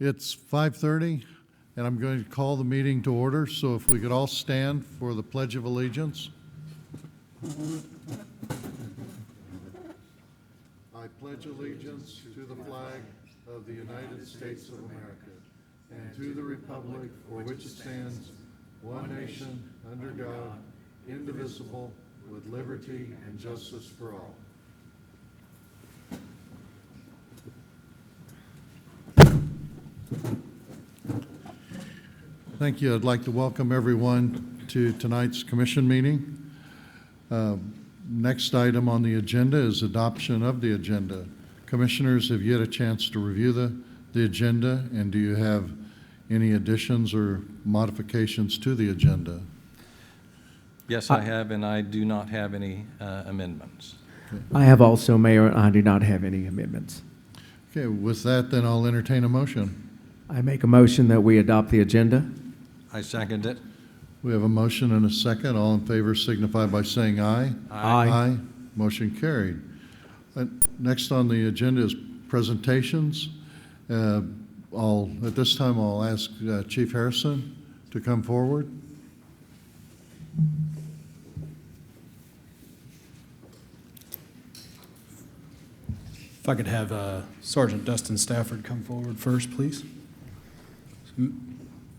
It's 5:30, and I'm going to call the meeting to order, so if we could all stand for the Pledge of Allegiance. I pledge allegiance to the flag of the United States of America and to the republic for which it stands, one nation, under God, indivisible, with liberty and justice for all. Thank you. I'd like to welcome everyone to tonight's commission meeting. Next item on the agenda is adoption of the agenda. Commissioners, have you had a chance to review the agenda, and do you have any additions or modifications to the agenda? Yes, I have, and I do not have any amendments. Okay. I have also, Mayor, and I do not have any amendments. Okay, with that, then I'll entertain a motion. I make a motion that we adopt the agenda. I second it. We have a motion and a second. All in favor signify by saying aye. Aye. Motion carried. Next on the agenda is presentations. At this time, I'll ask Chief Harrison to come forward. If I could have Sergeant Dustin Stafford come forward first, please.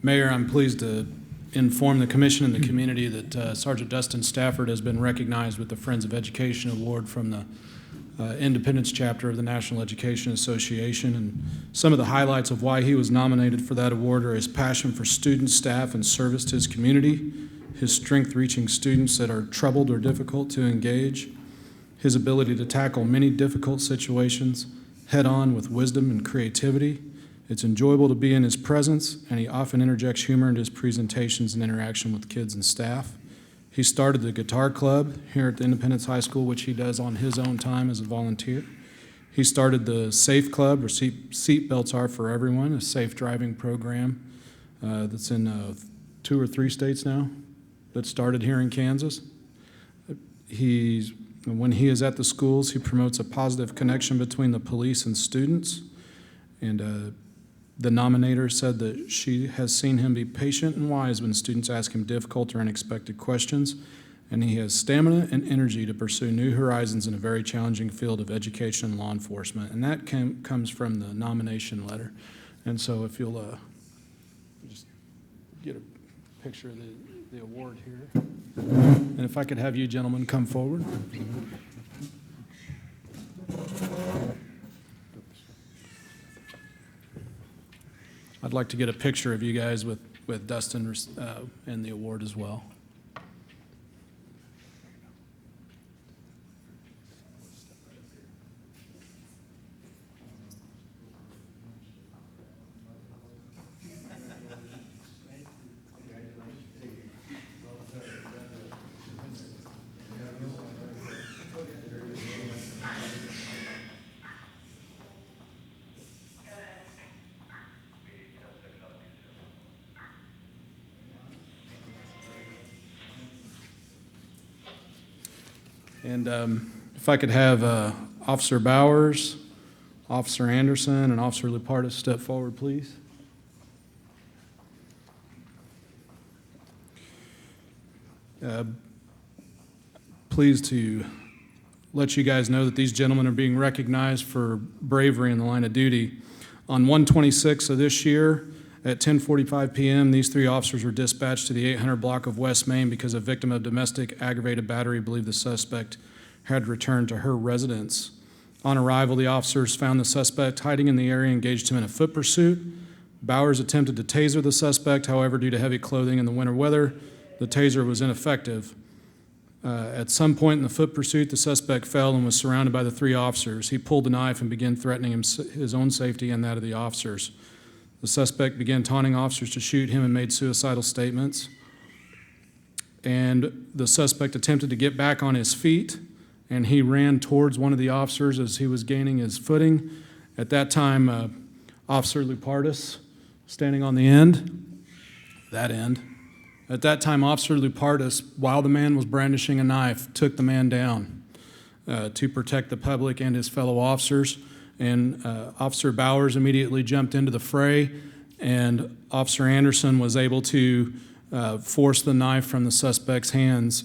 Mayor, I'm pleased to inform the commission and the community that Sergeant Dustin Stafford has been recognized with the Friends of Education Award from the Independence chapter of the National Education Association. And some of the highlights of why he was nominated for that award are his passion for students, staff, and service to his community, his strength reaching students that are troubled or difficult to engage, his ability to tackle many difficult situations head on with wisdom and creativity. It's enjoyable to be in his presence, and he often interjects humor into his presentations and interaction with kids and staff. He started the guitar club here at the Independence High School, which he does on his own time as a volunteer. He started the Safe Club, or Seat Belts Are for Everyone, a safe driving program that's in 2 or 3 states now, that started here in Kansas. When he is at the schools, he promotes a positive connection between the police and students. And the nominator said that she has seen him be patient and wise when students ask him difficult or unexpected questions, and he has stamina and energy to pursue new horizons in a very challenging field of education and law enforcement. And that comes from the nomination letter. And so if you'll just get a picture of the award here. And if I could have you gentlemen come forward. I'd like to get a picture of you guys with Dustin and the award as well. And if I could have Officer Bowers, Officer Anderson, and Officer Lupartis step forward, please. Pleased to let you guys know that these gentlemen are being recognized for bravery in the line of duty. On 1/26 of this year, at 10:45 p.m., these 3 officers were dispatched to the 800 block of West Main because a victim of domestic aggravated battery believed the suspect had returned to her residence. On arrival, the officers found the suspect hiding in the area and engaged him in a foot pursuit. Bowers attempted to taser the suspect. However, due to heavy clothing in the winter weather, the taser was ineffective. At some point in the foot pursuit, the suspect fell and was surrounded by the 3 officers. He pulled the knife and began threatening his own safety and that of the officers. The suspect began taunting officers to shoot him and made suicidal statements. And the suspect attempted to get back on his feet, and he ran towards one of the officers as he was gaining his footing. At that time, Officer Lupartis, standing on the end, At that time, Officer Lupartis, while the man was brandishing a knife, took the man down to protect the public and his fellow officers. And Officer Bowers immediately jumped into the fray, and Officer Anderson was able to force the knife from the suspect's hands,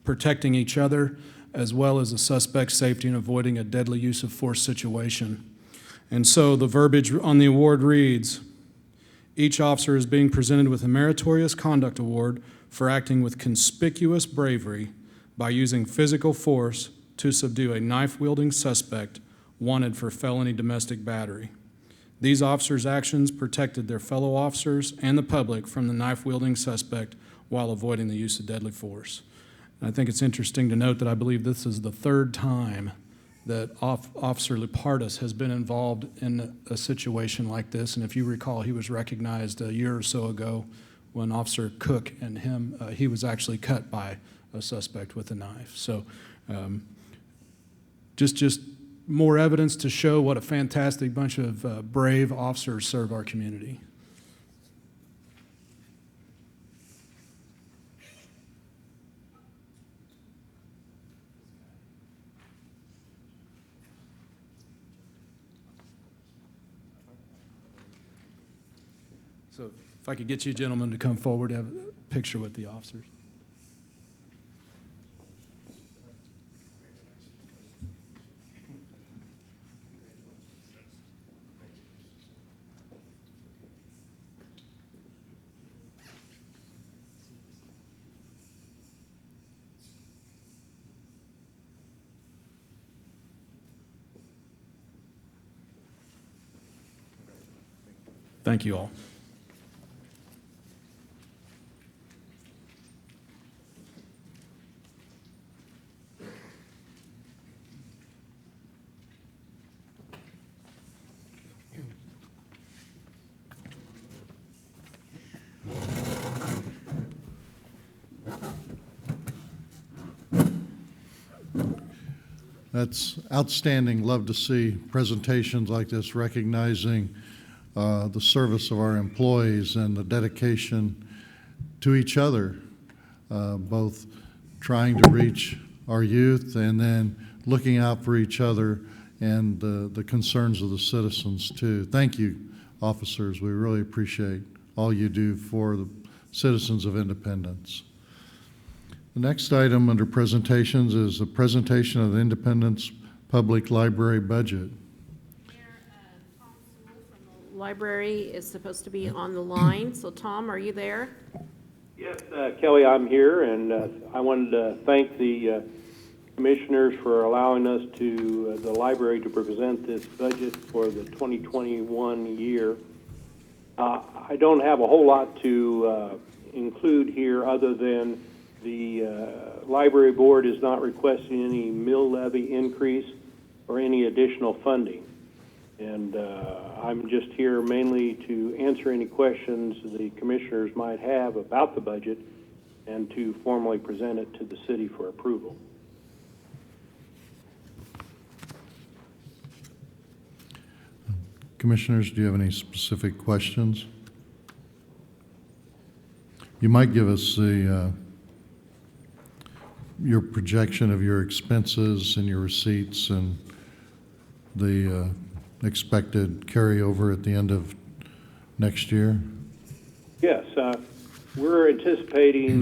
protecting each other as well as the suspect's safety and avoiding a deadly use of force situation. And so the verbiage on the award reads, each officer is being presented with a meritorious conduct award for acting with conspicuous bravery by using physical force to subdue a knife-wielding suspect wanted for felony domestic battery. These officers' actions protected their fellow officers and the public from the knife-wielding suspect while avoiding the use of deadly force. And I think it's interesting to note that I believe this is the third time that Officer Lupartis has been involved in a situation like this. And if you recall, he was recognized a year or so ago when Officer Cook and him, he was actually cut by a suspect with a knife. So just more evidence to show what a fantastic bunch of brave officers serve our community. So if I could get you gentlemen to come forward, have a picture with the officers. Thank you all. That's outstanding. Love to see presentations like this recognizing the service of our employees and the dedication to each other, both trying to reach our youth and then looking out for each other and the concerns of the citizens too. Thank you, officers. We really appreciate all you do for the citizens of Independence. The next item under presentations is a presentation of the Independence Public Library budget. Tom Sewell from the library is supposed to be on the line. So Tom, are you there? Yes, Kelly, I'm here, and I wanted to thank the commissioners for allowing us to, the library, to present this budget for the 2021 year. I don't have a whole lot to include here other than the library board is not requesting any mill levy increase or any additional funding. And I'm just here mainly to answer any questions the commissioners might have about the budget and to formally present it to the city for approval. Commissioners, do you have any specific questions? You might give us the your projection of your expenses and your receipts and the expected carryover at the end of next year? Yes, we're anticipating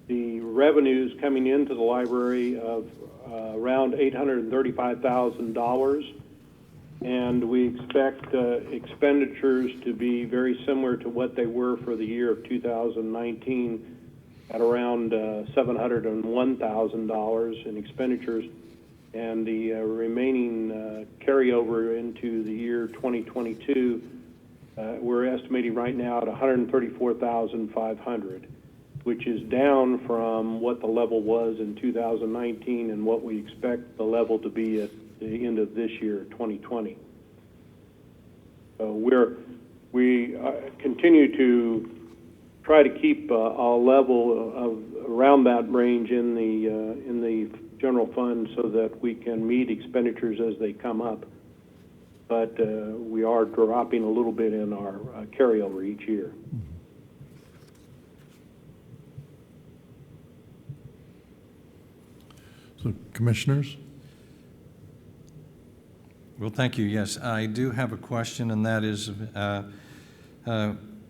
the revenues coming into the library of around $835,000, and we expect expenditures to be very similar to what they were for the year of 2019 at around $701,000 in expenditures, and the remaining carryover into the year 2022, we're estimating right now at $134,500, which is down from what the level was in 2019 and what we expect the level to be at the end of this year, 2020. So we continue to try to keep a level of around that range in the general fund so that we can meet expenditures as they come up. But we are dropping a little bit in our carryover each year. So, commissioners? Well, thank you. Yes, I do have a question, and that is,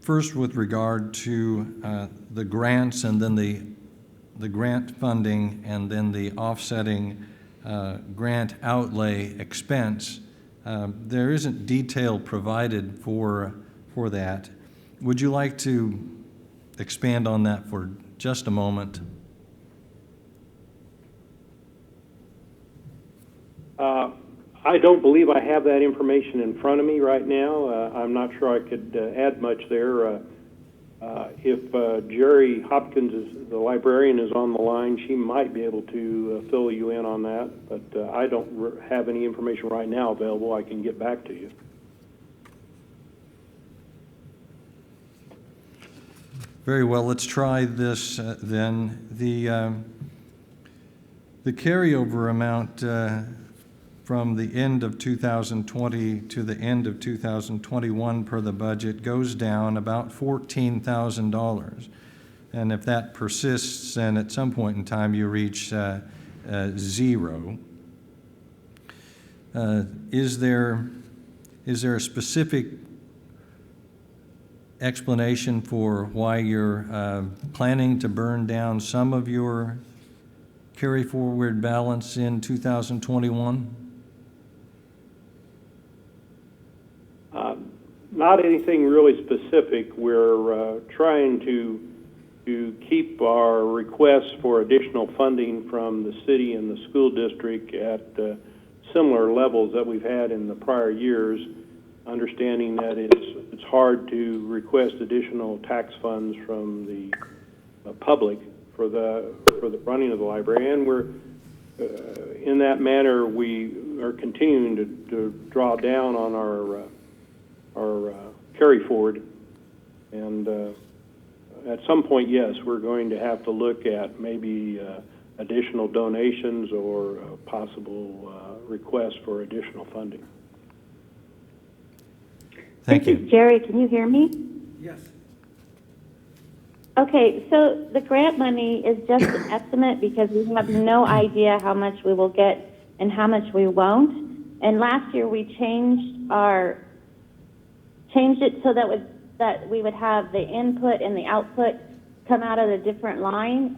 first with regard to the grants and then the grant funding and then the offsetting grant outlay expense. There isn't detail provided for that. Would you like to expand on that for just a moment? I don't believe I have that information in front of me right now. I'm not sure I could add much there. If Jerry Hopkins, the librarian, is on the line, she might be able to fill you in on that, but I don't have any information right now available. I can get back to you. Very well, let's try this then. The carryover amount from the end of 2020 to the end of 2021 per the budget goes down about $14,000. And if that persists and at some point in time you reach zero, is there a specific explanation for why you're planning to burn down some of your carry forward balance in 2021? Not anything really specific. We're trying to keep our requests for additional funding from the city and the school district at similar levels that we've had in the prior years, understanding that it's hard to request additional tax funds from the public for the running of the library, and we're in that manner we are continuing to draw down on our carry forward, and at some point, yes, we're going to have to look at maybe additional donations or possible requests for additional funding. Thank This is you. Jerry, can you hear me? Yes. Okay, so the grant money is just an estimate because we have no idea how much we will get and how much we won't. And last year we changed it so that we would have the input and the output come out of a different line,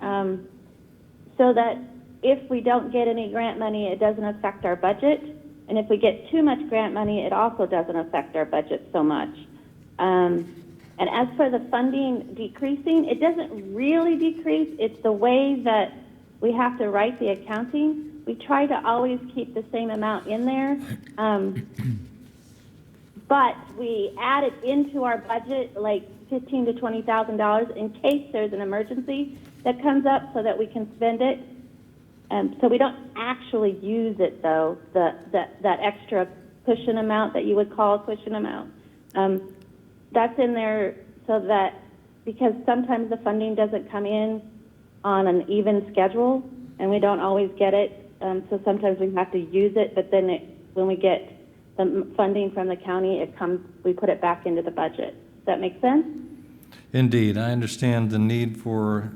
so that if we don't get any grant money, it doesn't affect our budget. And if we get too much grant money, it also doesn't affect our budget so much. And as for the funding decreasing, it doesn't really decrease. It's the way that we have to write the accounting. We try to always keep the same amount in there. But we add it into our budget, like $15,000 to $20,000 in case there's an emergency that comes up so that we can spend it. So we don't actually use it, though, that extra cushion amount that you would call a cushion amount. That's in there so that, because sometimes the funding doesn't come in on an even schedule, and we don't always get it, so sometimes we have to use it, but then when we get the funding from the county, we put it back into the budget. Does that make sense? Indeed, I understand the need for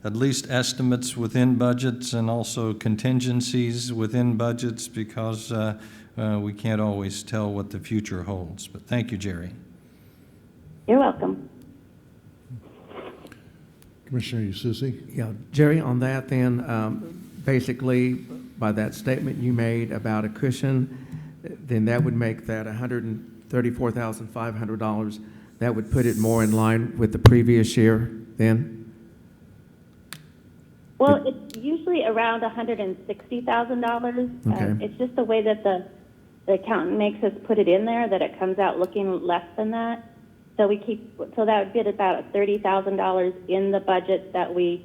at least estimates within budgets and also contingencies within budgets, because we can't always tell what the future holds. But thank you, Jerry. You're welcome. Commissioner Ususi? Yeah, Jerry, on that then, basically, by that statement you made about a cushion, then that would make that $134,500. That would put it more in line with the previous year then? Well, it's usually around $160,000. Okay. It's just the way that the accountant makes us put it in there that it comes out looking less than that. So that would be about $30,000 in the budget that we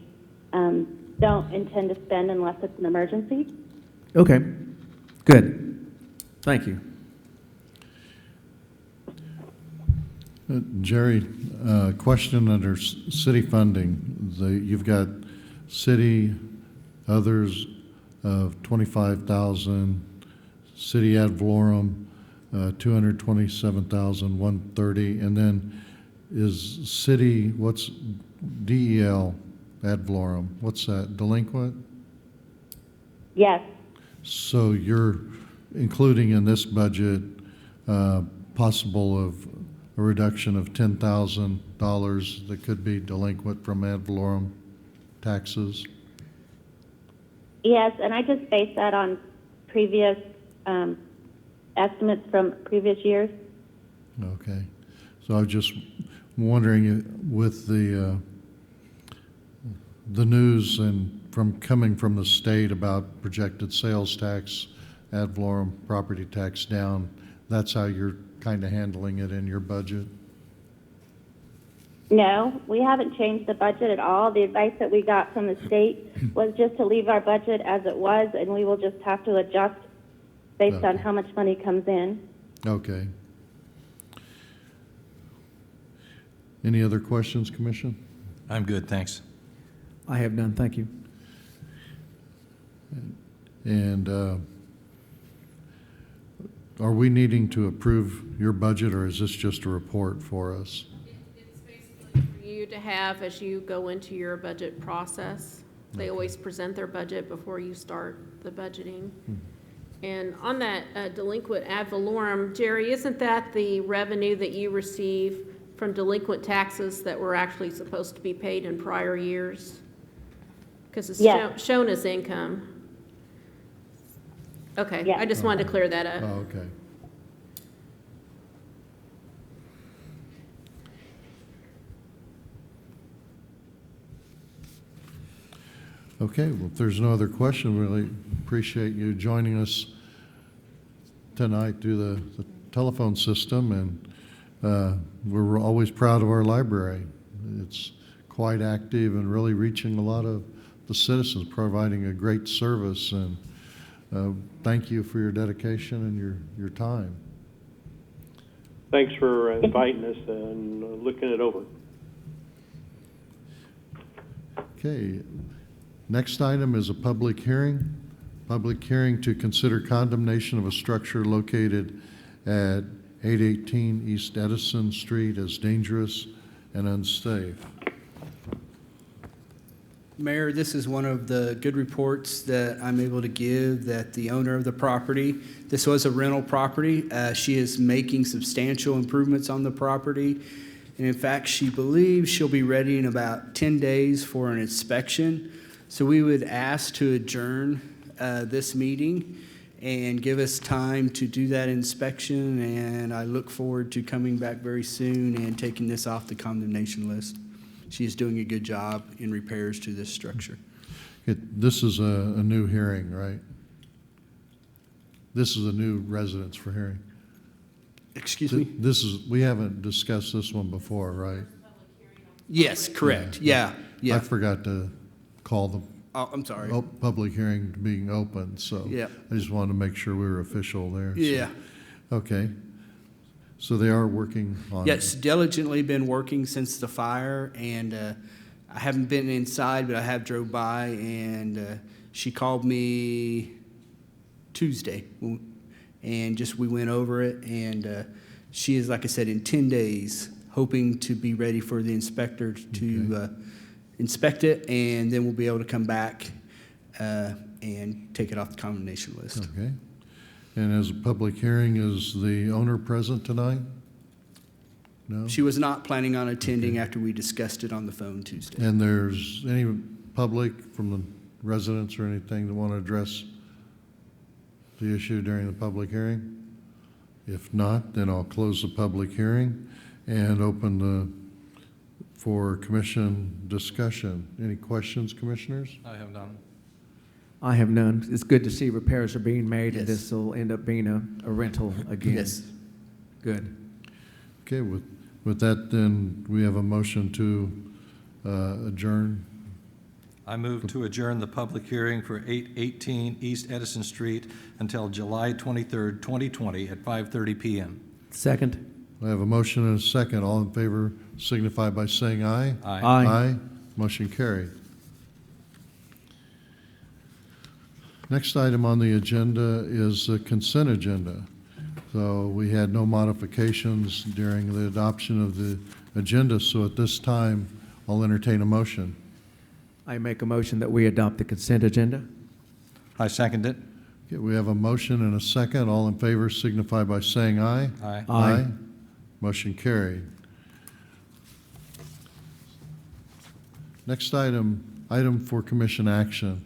don't intend to spend unless it's an emergency. Okay, good. Thank you. Jerry, question under city funding. You've got city others of $25,000, city ad valorem $227,130, and then is city, what's DEL ad valorem? What's that, delinquent? Yes. So your including in this budget, possible of a reduction of $10,000 that could be delinquent from ad valorem taxes? Yes, and I just based that on previous estimates from previous years. Okay. So I was just wondering, with the news and coming from the state about projected sales tax, ad valorem property tax down, that's how you're kind of handling it in your budget? No, we haven't changed the budget at all. The advice that we got from the state was just to leave our budget as it was, and we will just have to adjust based on Okay. how much money comes in. Okay. Any other questions, Commission? I'm good, thanks. I have none, thank you. And are we needing to approve your budget, or is this just a report for us? It's basically for you to have as you go into your budget process. They always present their budget before you start the budgeting. And on that delinquent ad valorem, Jerry, isn't that the revenue that you receive from delinquent taxes that were actually supposed to be paid in prior years? Because it's Yes. shown as income. Okay, Yes. I just wanted to clear that up. Oh, okay. Okay, well, if there's no other question, really appreciate you joining us tonight through the telephone system, and we're always proud of our library. It's quite active and really reaching a lot of the citizens, providing a great service, and thank you for your dedication and your time. Thanks for inviting us and looking it over. Okay, next item is a public hearing. Public hearing to consider condemnation of a structure located at 818 East Edison Street as dangerous and unsafe. Mayor, this is one of the good reports that I'm able to give, that the owner of the property, this was a rental property. She is making substantial improvements on the property. And in fact, she believes she'll be ready in about 10 days for an inspection. So we would ask to adjourn this meeting and give us time to do that inspection. And I look forward to coming back very soon and taking this off the condemnation list. She is doing a good job in repairs to this structure. This is a new hearing, right? This is a new residence for hearing. Excuse me? We haven't discussed this one before, right? Yes, correct. Yeah, I yeah. forgot to call the Oh, I'm sorry. public hearing being open, so Yeah. I just wanted to make sure we were official there. so. Yeah. Okay. So they are working on it? Yes, diligently been working since the fire, and I haven't been inside, but I have drove by, and she called me Tuesday, and just we went over it, and she is, like I said, in 10 days, hoping to be ready for the inspector to inspect it, and then we'll be able to come back and take it off the condemnation list. Okay. And as a public hearing, is the owner present tonight? No? She was not planning on attending after we discussed it on the phone Tuesday. And there's any public from the residents or anything that want to address the issue during the public hearing? If not, then I'll close the public hearing and open for commission discussion. Any questions, commissioners? I have none. I have none. It's good to see repairs are being made, and Yes. this will end up being a rental again. Yes. Good. Okay, with that, then, we have a motion to adjourn. I move to adjourn the public hearing for 818 East Edison Street until July 23rd, 2020 at 5:30 PM. Second? I have a motion and a second. All in favor signify by saying aye. Aye. Aye. Motion carried. Next item on the agenda is the consent agenda. So we had no modifications during the adoption of the agenda, so at this time, I'll entertain a motion. I make a motion that we adopt the consent agenda. I second it. Okay, we have a motion and a second. All in favor signify by saying aye. Aye. Aye. Motion carried. Next item for commission action.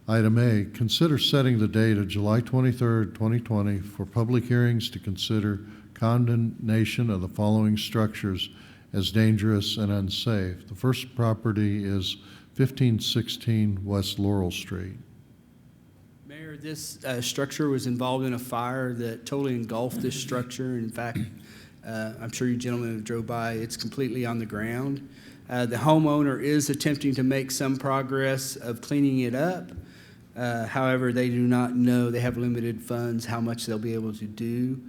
Item A, consider setting the date of July 23rd, 2020 for public hearings to consider condemnation of the following structures as dangerous and unsafe. The first property is 1516 West Laurel Street. Mayor, this structure was involved in a fire that totally engulfed this structure. In fact, I'm sure you gentlemen have drove by, it's completely on the ground. The homeowner is attempting to make some progress of cleaning it up. However, they do not know, they have limited funds, how much they'll be able to do.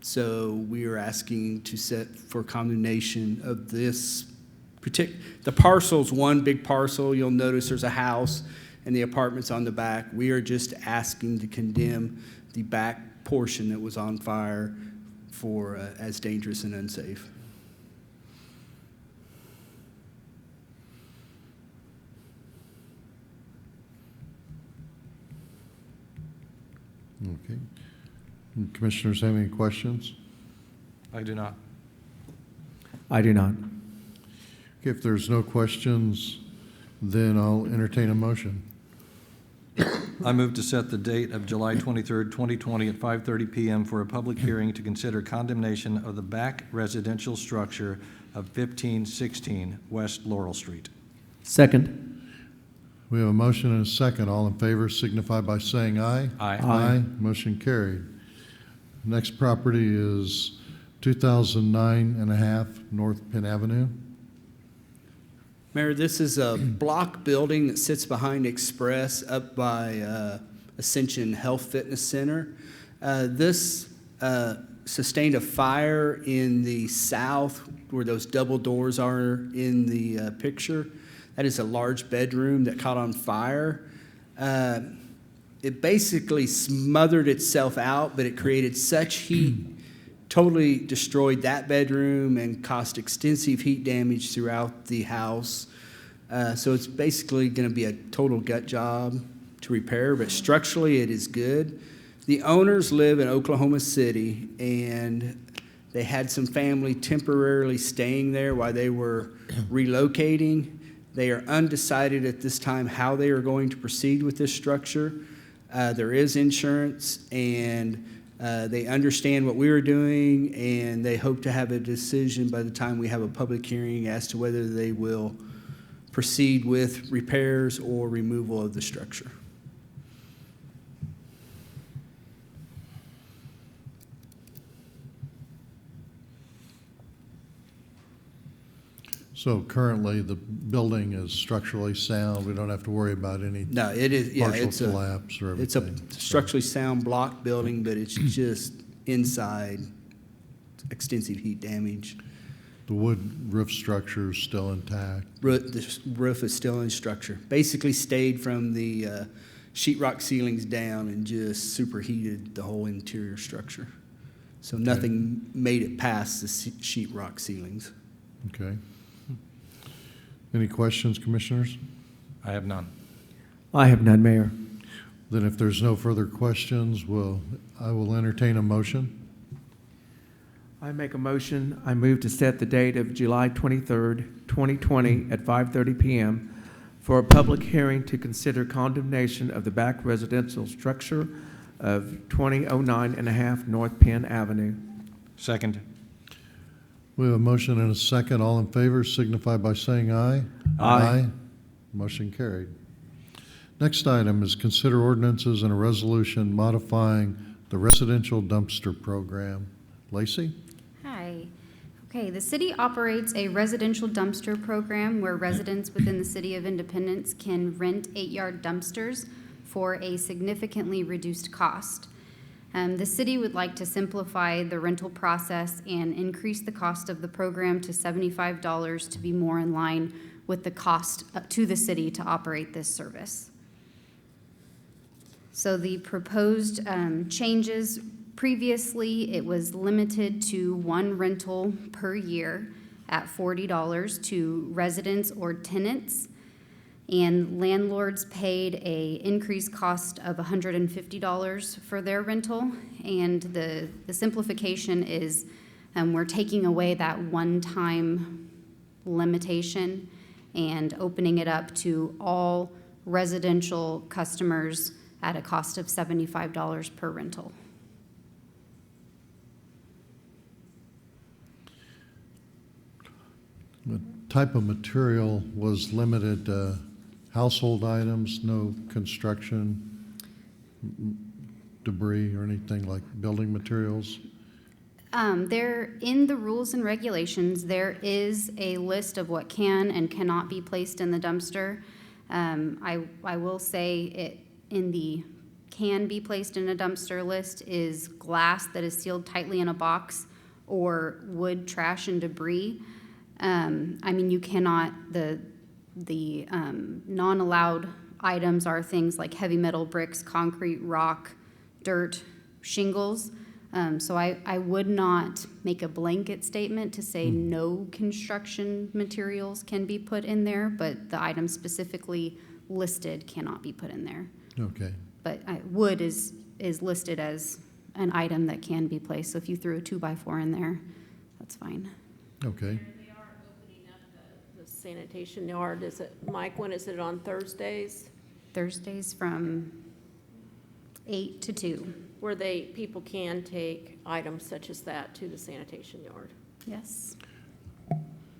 So we are asking to set for condemnation of this the parcel's one big parcel. You'll notice there's a house and the apartments on the back. We are just asking to condemn the back portion that was on fire for as dangerous and unsafe. Okay. Commissioners have any questions? I do not. I do not. Okay, if there's no questions, then I'll entertain a motion. I move to set the date of July 23rd, 2020 at 5:30 PM for a public hearing to consider condemnation of the back residential structure of 1516 West Laurel Street. Second. We have a motion and a second. All in favor signify by saying aye. Aye. Aye. Motion carried. Next property is 2009 and a half North Penn Avenue. Mayor, this is a block building that sits behind Express up by Ascension Health Fitness Center. This sustained a fire in the south where those double doors are in the picture. That is a large bedroom that caught on fire. It basically smothered itself out, but it created such heat, totally destroyed that bedroom and caused extensive heat damage throughout the house. So it's basically going to be a total gut job to repair, but structurally it is good. The owners live in Oklahoma City, and they had some family temporarily staying there while they were relocating. They are undecided at this time how they are going to proceed with this structure. There is insurance, and they understand what we are doing, and they hope to have a decision by the time we have a public hearing as to whether they will proceed with repairs or removal of the structure. So currently, the building is structurally sound. We don't have to worry about any No, it is, yeah, partial it's a, collapse or it's a everything. structurally sound block building, but it's just inside extensive heat damage. The wood roof structure is still intact. The roof is still in structure. Basically stayed from the sheetrock ceilings down and just superheated the whole interior structure. So nothing made it past the sheetrock ceilings. Okay. Any questions, Commissioners? I have none. I have none, Mayor. Then if there's no further questions, I will entertain a motion. I make a motion, I move to set the date of July 23rd, 2020 at 5:30 PM for a public hearing to consider condemnation of the back residential structure of 2009 and a half North Penn Avenue. Second. We have a motion and a second. All in favor signify by saying aye. Aye. Motion carried. Next item is consider ordinances and a resolution modifying the residential dumpster program. Lacey? Hi. Okay, the city operates a residential dumpster program where residents within the city of Independence can rent 8-yard dumpsters for a significantly reduced cost. The city would like to simplify the rental process and increase the cost of the program to $75 to be more in line with the cost to the city to operate this service. So the proposed changes, previously it was limited to one rental per year at $40 to residents or tenants. And landlords paid a increased cost of $150 for their rental. And the simplification is we're taking away that one-time limitation and opening it up to all residential customers at a cost of $75 per rental. The type of material was limited to household items, no construction debris or anything like building materials? There, in the rules and regulations, there is a list of what can and cannot be placed in the dumpster. I will say it, in the can be placed in a dumpster list is glass that is sealed tightly in a box or wood, trash, and debris. I mean, you cannot, the non-allowed items are things like heavy metal bricks, concrete, rock, dirt, shingles. So I would not make a blanket statement to say no construction materials can be put in there, but the items specifically listed cannot be put in there. Okay, But wood is listed as an item that can be placed, so if you threw a 2x4 in there, that's fine. okay. They are opening up the sanitation yard. Is it, Mike, when is it on Thursdays? Thursdays from 8 to 2. Where people can take items such as that to the sanitation yard. Yes,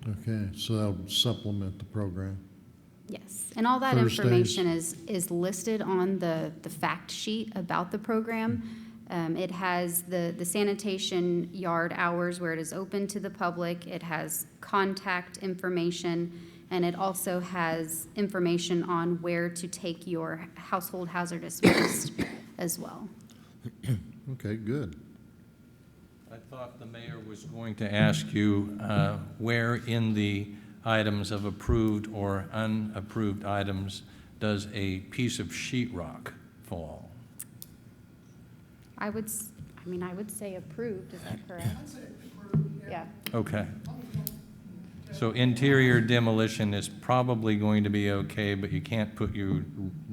Okay, so that'll supplement the program. yes. And all that Thursdays. information is listed on the fact sheet about the program. It has the sanitation yard hours where it is open to the public. It has contact information, and it also has information on where to take your household hazardous waste as well. Okay, good. I thought the mayor was going to ask you where in the items of approved or unapproved items does a piece of sheetrock fall? I would say approved, is that correct? Yeah. Okay. So interior demolition is probably going to be okay, but you can't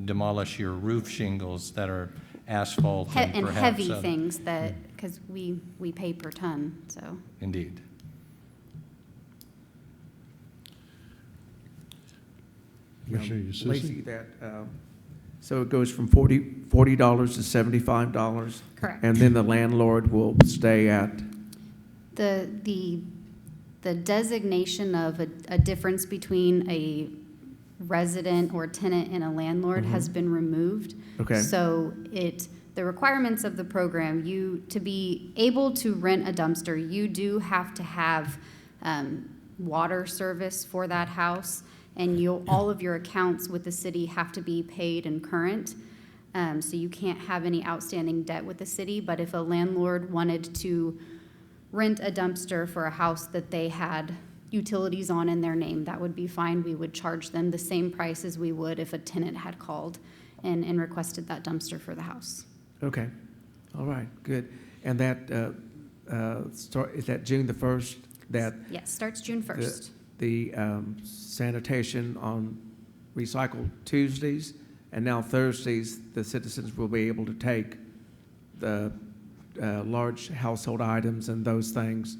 demolish your roof shingles that are asphalt and And perhaps heavy other- things that, because we pay per ton, so. Indeed. Commissioner Eustace? Lacy, so it goes from $40 to $75? Correct. And then the landlord will stay at, The designation of a difference between a resident or tenant and a landlord has been removed. Okay. So the requirements of the program, to be able to rent a dumpster, you do have to have water service for that house, and all of your accounts with the city have to be paid and current. So you can't have any outstanding debt with the city, but if a landlord wanted to rent a dumpster for a house that they had utilities on in their name, that would be fine. We would charge them the same price as we would if a tenant had called and requested that dumpster for the house. okay, all right, good. And that, is that June the 1st, that Yes, starts June 1st. the sanitation on recycled Tuesdays, and now Thursdays, the citizens will be able to take the large household items and those things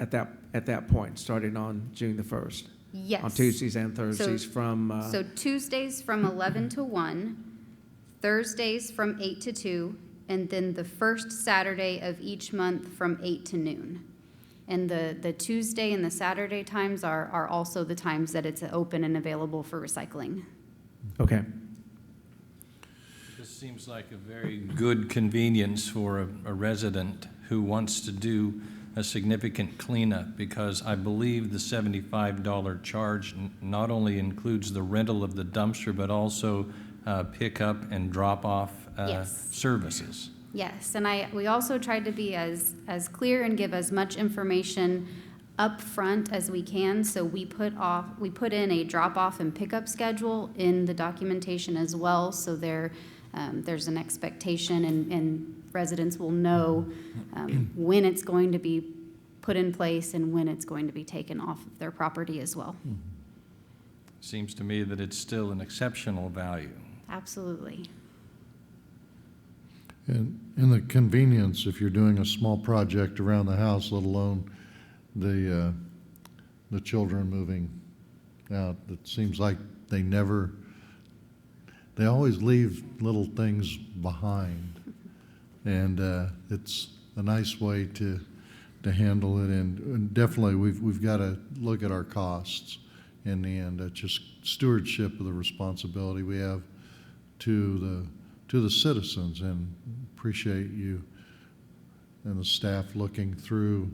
at that point, starting on June the 1st? Yes. On Tuesdays and Thursdays from, So Tuesdays from 11 to 1, Thursdays from 8 to 2, and then the first Saturday of each month from 8 to noon. And the Tuesday and the Saturday times are also the times that it's open and available for recycling. okay, This seems like a very good convenience for a resident who wants to do a significant cleanup, because I believe the $75 charge not only includes the rental of the dumpster, but also pickup and drop-off Yes. services. Yes, and we also tried to be as clear and give as much information up front as we can. So we put in a drop-off and pickup schedule in the documentation as well. So there's an expectation, and residents will know when it's going to be put in place and when it's going to be taken off of their property as well. seems to me that it's still an exceptional value. Absolutely. And in the convenience, if you're doing a small project around the house, let alone the children moving out, it seems like they always leave little things behind. And it's a nice way to handle it. And definitely, we've got to look at our costs in the end. Just stewardship of the responsibility we have to the citizens, and appreciate you and the staff looking through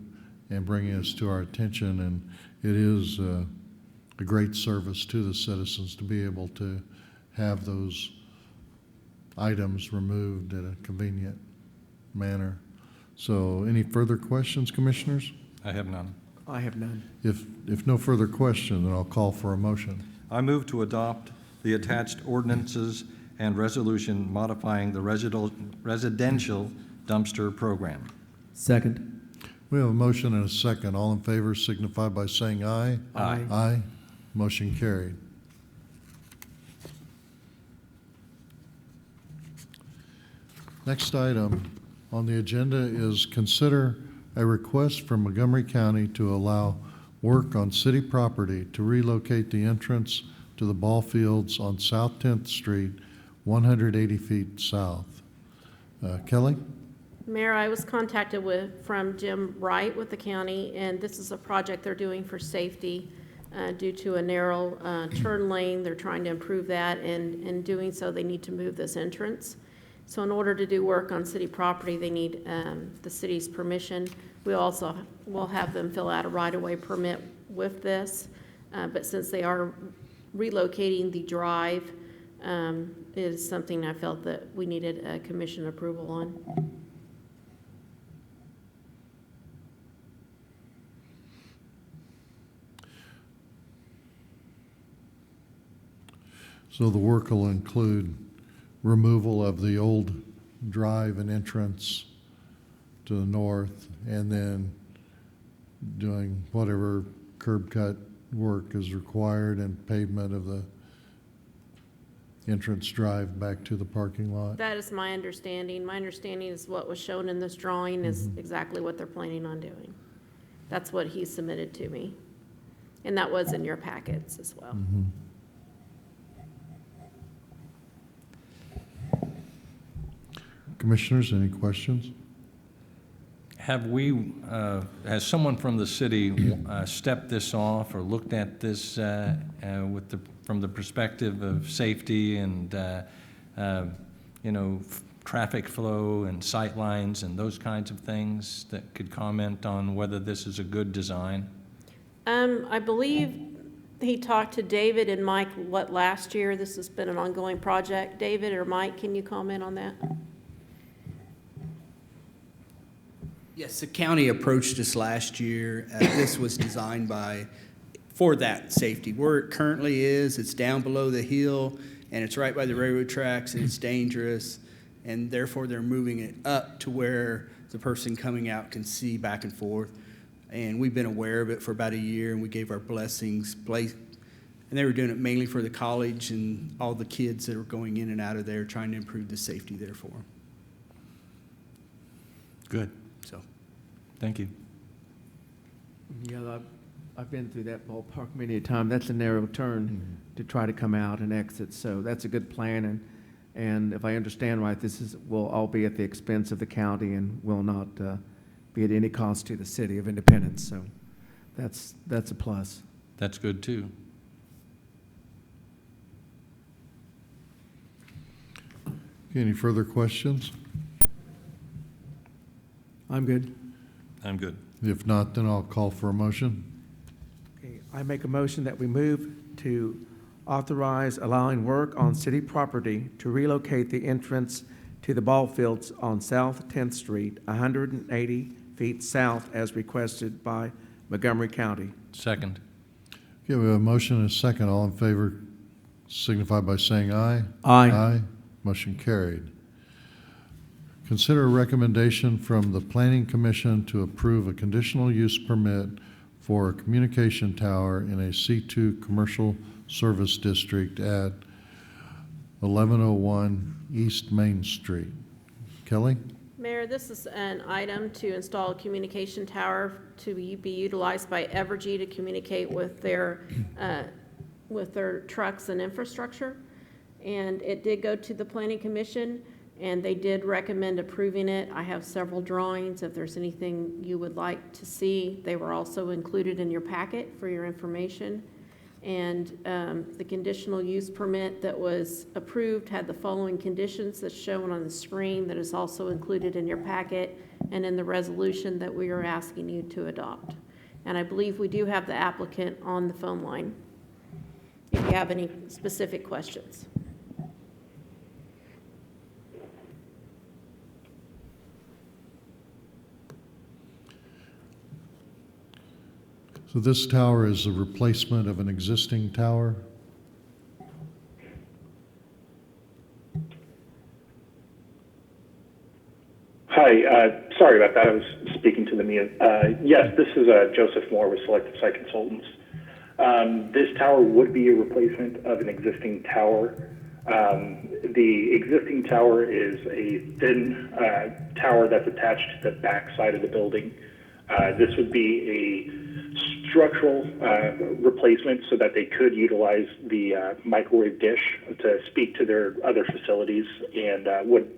and bringing us to our attention. And it is a great service to the citizens to be able to have those items removed in a convenient manner. So any further questions, Commissioners? I have none. I have none. If no further question, then I'll call for a motion. I move to adopt the attached ordinances and resolution modifying the residential dumpster program. Second. We have a motion and a second. All in favor signify by saying aye. Aye. Aye. Motion carried. Next item on the agenda is consider a request from Montgomery County to allow work on city property to relocate the entrance to the ball fields on South 10th Street, 180 feet south. Kelly? Mayor, I was contacted from Jim Wright with the county, and this is a project they're doing for safety due to a narrow turn lane. They're trying to improve that, and in doing so, they need to move this entrance. So in order to do work on city property, they need the city's permission. We also will have them fill out a right-of-way permit with this, but since they are relocating the drive, it is something I felt that we needed a commission approval on. So the work will include removal of the old drive and entrance to the north, and then doing whatever curb cut work is required and pavement of the entrance drive back to the parking lot. That is my understanding. My understanding is what was shown in this drawing is exactly what they're planning on doing. That's what he submitted to me. And that was in your packets as well. Commissioners, any questions? Have we, has someone from the city stepped this off or looked at this from the perspective of safety and, traffic flow and sight lines and those kinds of things that could comment on whether this is a good design? I believe he talked to David and Mike, last year? This has been an ongoing project. David or Mike, can you comment on that? Yes, the county approached us last year. This was designed for that safety. Where it currently is, it's down below the hill, and it's right by the railroad tracks, and it's dangerous, and therefore they're moving it up to where the person coming out can see back and forth. And we've been aware of it for about a year, and we gave our blessings. And they were doing it mainly for the college and all the kids that are going in and out of there, trying to improve the safety there for them. Good. So. Thank you. Yeah, I've been through that ballpark many a time. That's a narrow turn to try to come out and exit, so that's a good plan. And if I understand right, will all be at the expense of the county and will not be at any cost to the city of Independence. So that's a plus. That's good, too. Any further questions? I'm good. I'm good. If not, then I'll call for a motion. Okay, I make a motion that we move to authorize allowing work on city property to relocate the entrance to the ball fields on South 10th Street, 180 feet south as requested by Montgomery County. Second. Okay, we have a motion and a second. All in favor signify by saying aye. Aye. Aye. Motion carried. Consider a recommendation from the Planning Commission to approve a conditional use permit for a communication tower in a C2 commercial Service District at 1101 East Main Street. Kelly? Mayor, this is an item to install a communication tower to be utilized by Evergy to communicate with their trucks and infrastructure. And it did go to the Planning Commission, and they did recommend approving it. I have several drawings. If there's anything you would like to see, they were also included in your packet for your information. And the conditional use permit that was approved had the following conditions that's shown on the screen that is also included in your packet and in the resolution that we are asking you to adopt. And I believe we do have the applicant on the phone line if you have any specific questions. So this tower is a replacement of an existing tower? Hi, sorry about that. I was speaking to the mute. Yes, this is Joseph Moore with Selective Site Consultants. This tower would be a replacement of an existing tower. The existing tower is a thin tower that's attached to the back side of the building. This would be a structural replacement so that they could utilize the microwave dish to speak to their other facilities, and would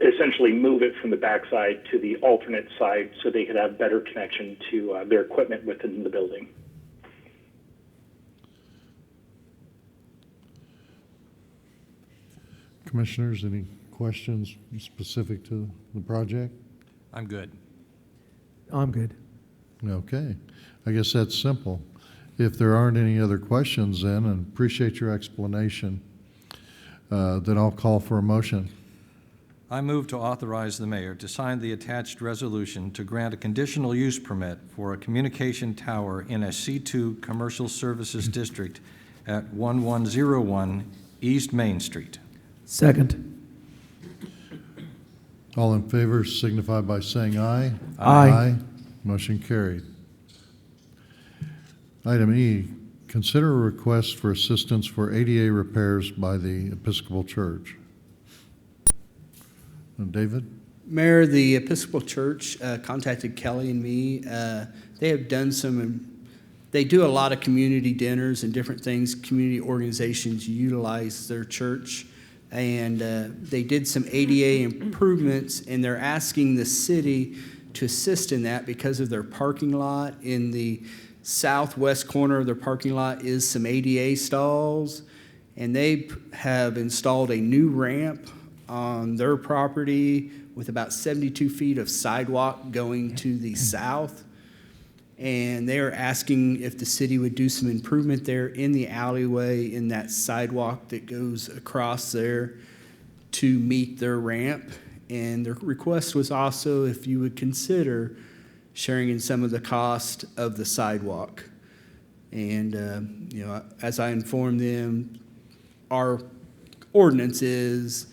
essentially move it from the backside to the alternate side so they could have better connection to their equipment within the building. Commissioners, any questions specific to the project? I'm good. I'm good. Okay, I guess that's simple. If there aren't any other questions then, and appreciate your explanation, then I'll call for a motion. I move to authorize the mayor to sign the attached resolution to grant a conditional use permit for a communication tower in a C2 Commercial Services District at 1101 East Main Street. Second. All in favor signify by saying aye. Aye. Motion carried. Item E, consider a request for assistance for ADA repairs by the Episcopal Church. David? Mayor, the Episcopal Church contacted Kelly and me. They have done they do a lot of community dinners and different things. Community organizations utilize their church. And they did some ADA improvements, and they're asking the city to assist in that because of their parking lot. In the southwest corner of their parking lot is some ADA stalls, and they have installed a new ramp on their property with about 72 feet of sidewalk going to the south. And they are asking if the city would do some improvement there in the alleyway in that sidewalk that goes across there to meet their ramp. And their request was also if you would consider sharing in some of the cost of the sidewalk. And, as I informed them, our ordinance is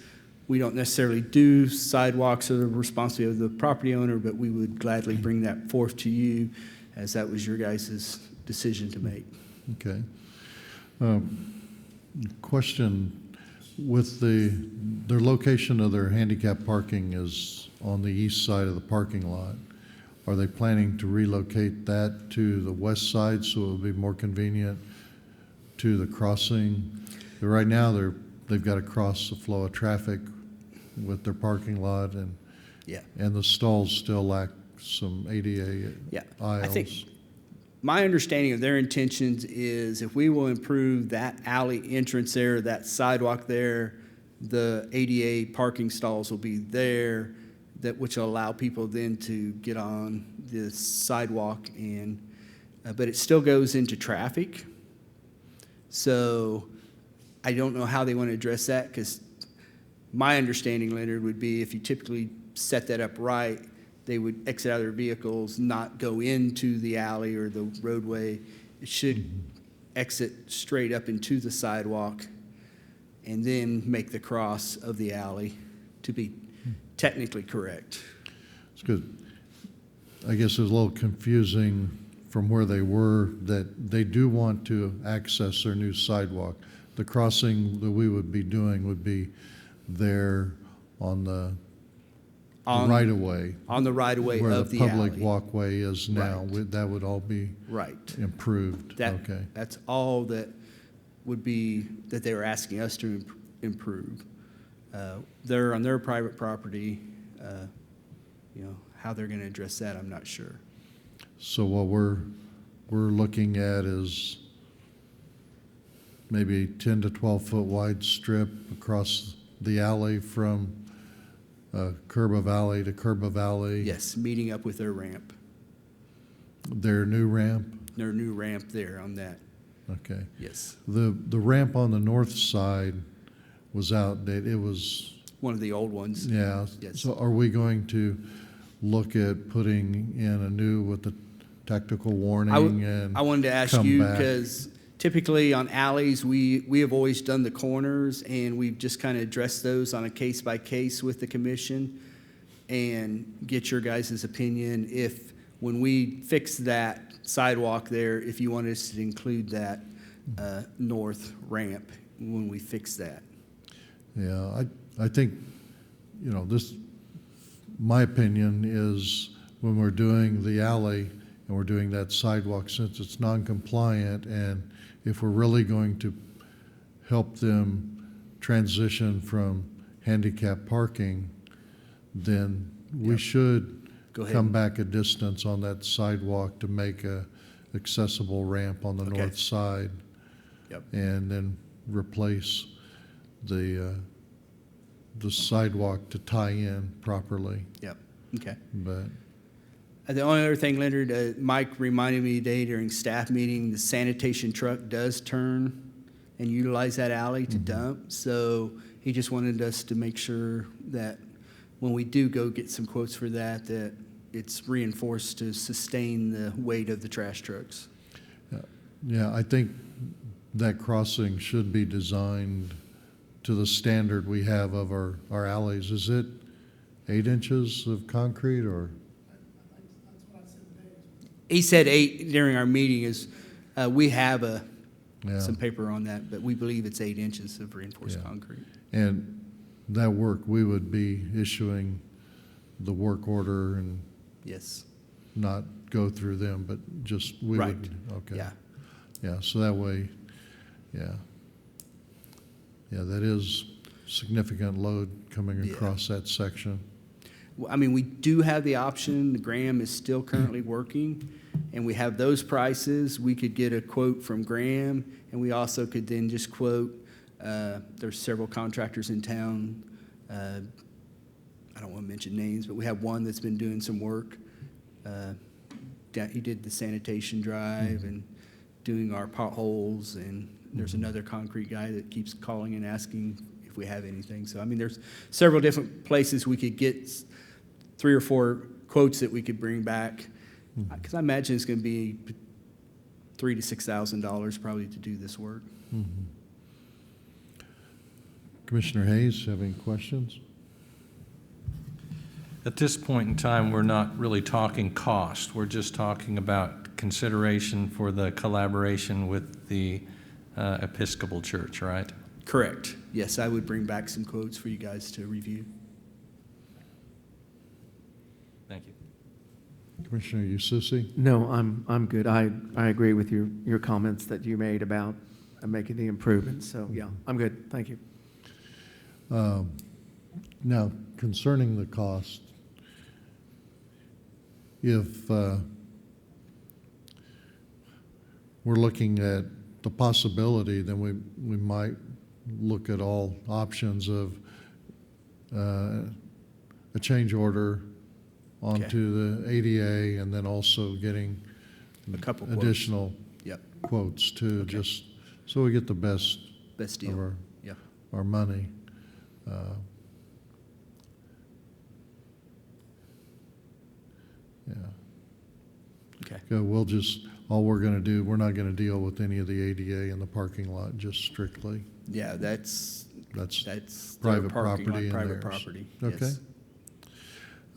we don't necessarily do sidewalks or the responsibility of the property owner, but we would gladly bring that forth to you as that was your guys' decision to make. Okay. Question, with their location of their handicap parking is on the east side of the parking lot. Are they planning to relocate that to the west side so it will be more convenient to the crossing? Right now, they've got to cross the flow of traffic with their parking lot, and the stalls still lack some ADA aisles. I think my understanding of their intentions is if we will improve that alley entrance there, that sidewalk there, the ADA parking stalls will be there, which will allow people then to get on the sidewalk, and but it still goes into traffic. So I don't know how they want to address that, because my understanding, Leonard, would be if you typically set that up right, they would exit out of their vehicles, not go into the alley or the roadway. It should exit straight up into the sidewalk and then make the cross of the alley to be technically correct. It's good. I guess it was a little confusing from where they were, that they do want to access their new sidewalk. The crossing that we would be doing would be there on the On- right-of-way, On the right-of-way where of the the public alley. walkway is now. Right. That would all be Right. improved. That, Okay. that's all that would be, that they were asking us to improve. They're on their private property, you know, how they're gonna address that, I'm not sure. So what we're looking at is maybe 10 to 12-foot wide strip across the alley from curb of alley to curb of alley. Yes, meeting up with their ramp, Their new ramp? their new ramp there on that, Okay. yes. The ramp on the north side was outdated. It was, One of the old ones. yeah. Yes. So are we going to look at putting in a new with the tactical warning and I wanted to ask come you, back? because typically on alleys, we have always done the corners, and we've just kind of addressed those on a case-by-case with the commission, and get your guys' opinion if, when we fix that sidewalk there, if you want us to include that north ramp when we fix that. Yeah, I think, you know, this, my opinion is when we're doing the alley and we're doing that sidewalk, since it's non-compliant, and if we're really going to help them transition from handicap parking, then we Yep. should Go ahead. come back a distance on that sidewalk to make a accessible ramp on the Okay. north side. Yep. And then replace the sidewalk to tie in properly, Yep, okay. but, The only other thing, Leonard, Mike reminded me today during staff meeting, the sanitation truck does turn and utilize that alley to dump. So he just wanted us to make sure that when we do go get some quotes for that, that it's reinforced to sustain the weight of the trash trucks. yeah, I think that crossing should be designed to the standard we have of our alleys. Is it 8 inches of concrete or? He said 8 during our meeting is, we have Yeah. some paper on that, but we believe it's 8 inches of reinforced Yeah. concrete. And that work, we would be issuing the work order and Yes, not go through them, but just, we would, Right. okay. yeah. Yeah, so that way, yeah. Yeah, that is significant load coming Yeah. across that section. Well, I mean, we do have the option, Graham is still currently working, and we have those prices. We could get a quote from Graham, and we also could then just quote, there's several contractors in town. I don't want to mention names, but we have one that's been doing some work. He did the sanitation drive and doing our potholes, and there's another concrete guy that keeps calling and asking if we have anything. So, I mean, there's several different places we could get 3 or 4 quotes that we could bring back. Because I imagine it's going to be $3,000 to $6,000 probably to do this work. Commissioner Hayes, have any questions? At this point in time, we're not really talking cost. We're just talking about consideration for the collaboration with the Episcopal Church, right? Correct. Yes, I would bring back some quotes for you guys to review. Thank you. Commissioner Eustace? No, I'm good. I agree with your comments that you made about making the improvements. So, yeah, I'm good. Thank you. Now, concerning the cost, if we're looking at the possibility, then we might look at all options of a change order onto the ADA, and then also getting A couple quotes. additional Yep, quotes too, just so we get the best best of deal. Yeah. our money. Yeah. Okay. Yeah, we'll just, all we're gonna do, we're not gonna deal with any of the ADA in the parking lot, just strictly. Yeah, that's their Private parking property lot, and private theirs. property. Okay.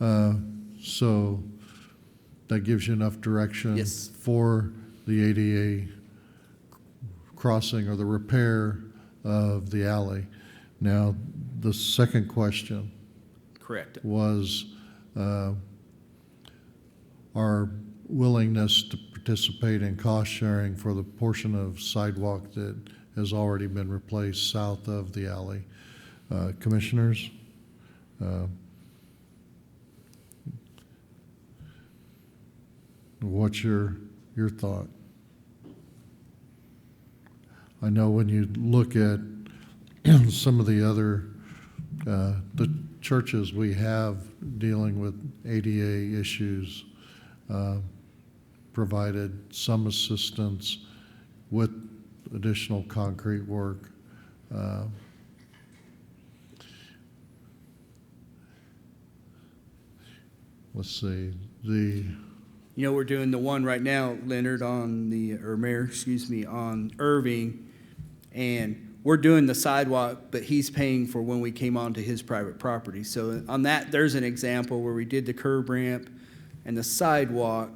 Yes. So that gives you enough direction Yes. for the ADA crossing or the repair of the alley. Now, the second question Correct. was our willingness to participate in cost sharing for the portion of sidewalk that has already been replaced south of the alley. Commissioners? What's your thought? I know when you look at some of the other, the churches we have dealing with ADA issues, provided some assistance with additional concrete work. Let's see, You know, we're doing the one right now, Leonard, Mayor, excuse me, on Irving, and we're doing the sidewalk, but he's paying for when we came onto his private property. So on that, there's an example where we did the curb ramp and the sidewalk,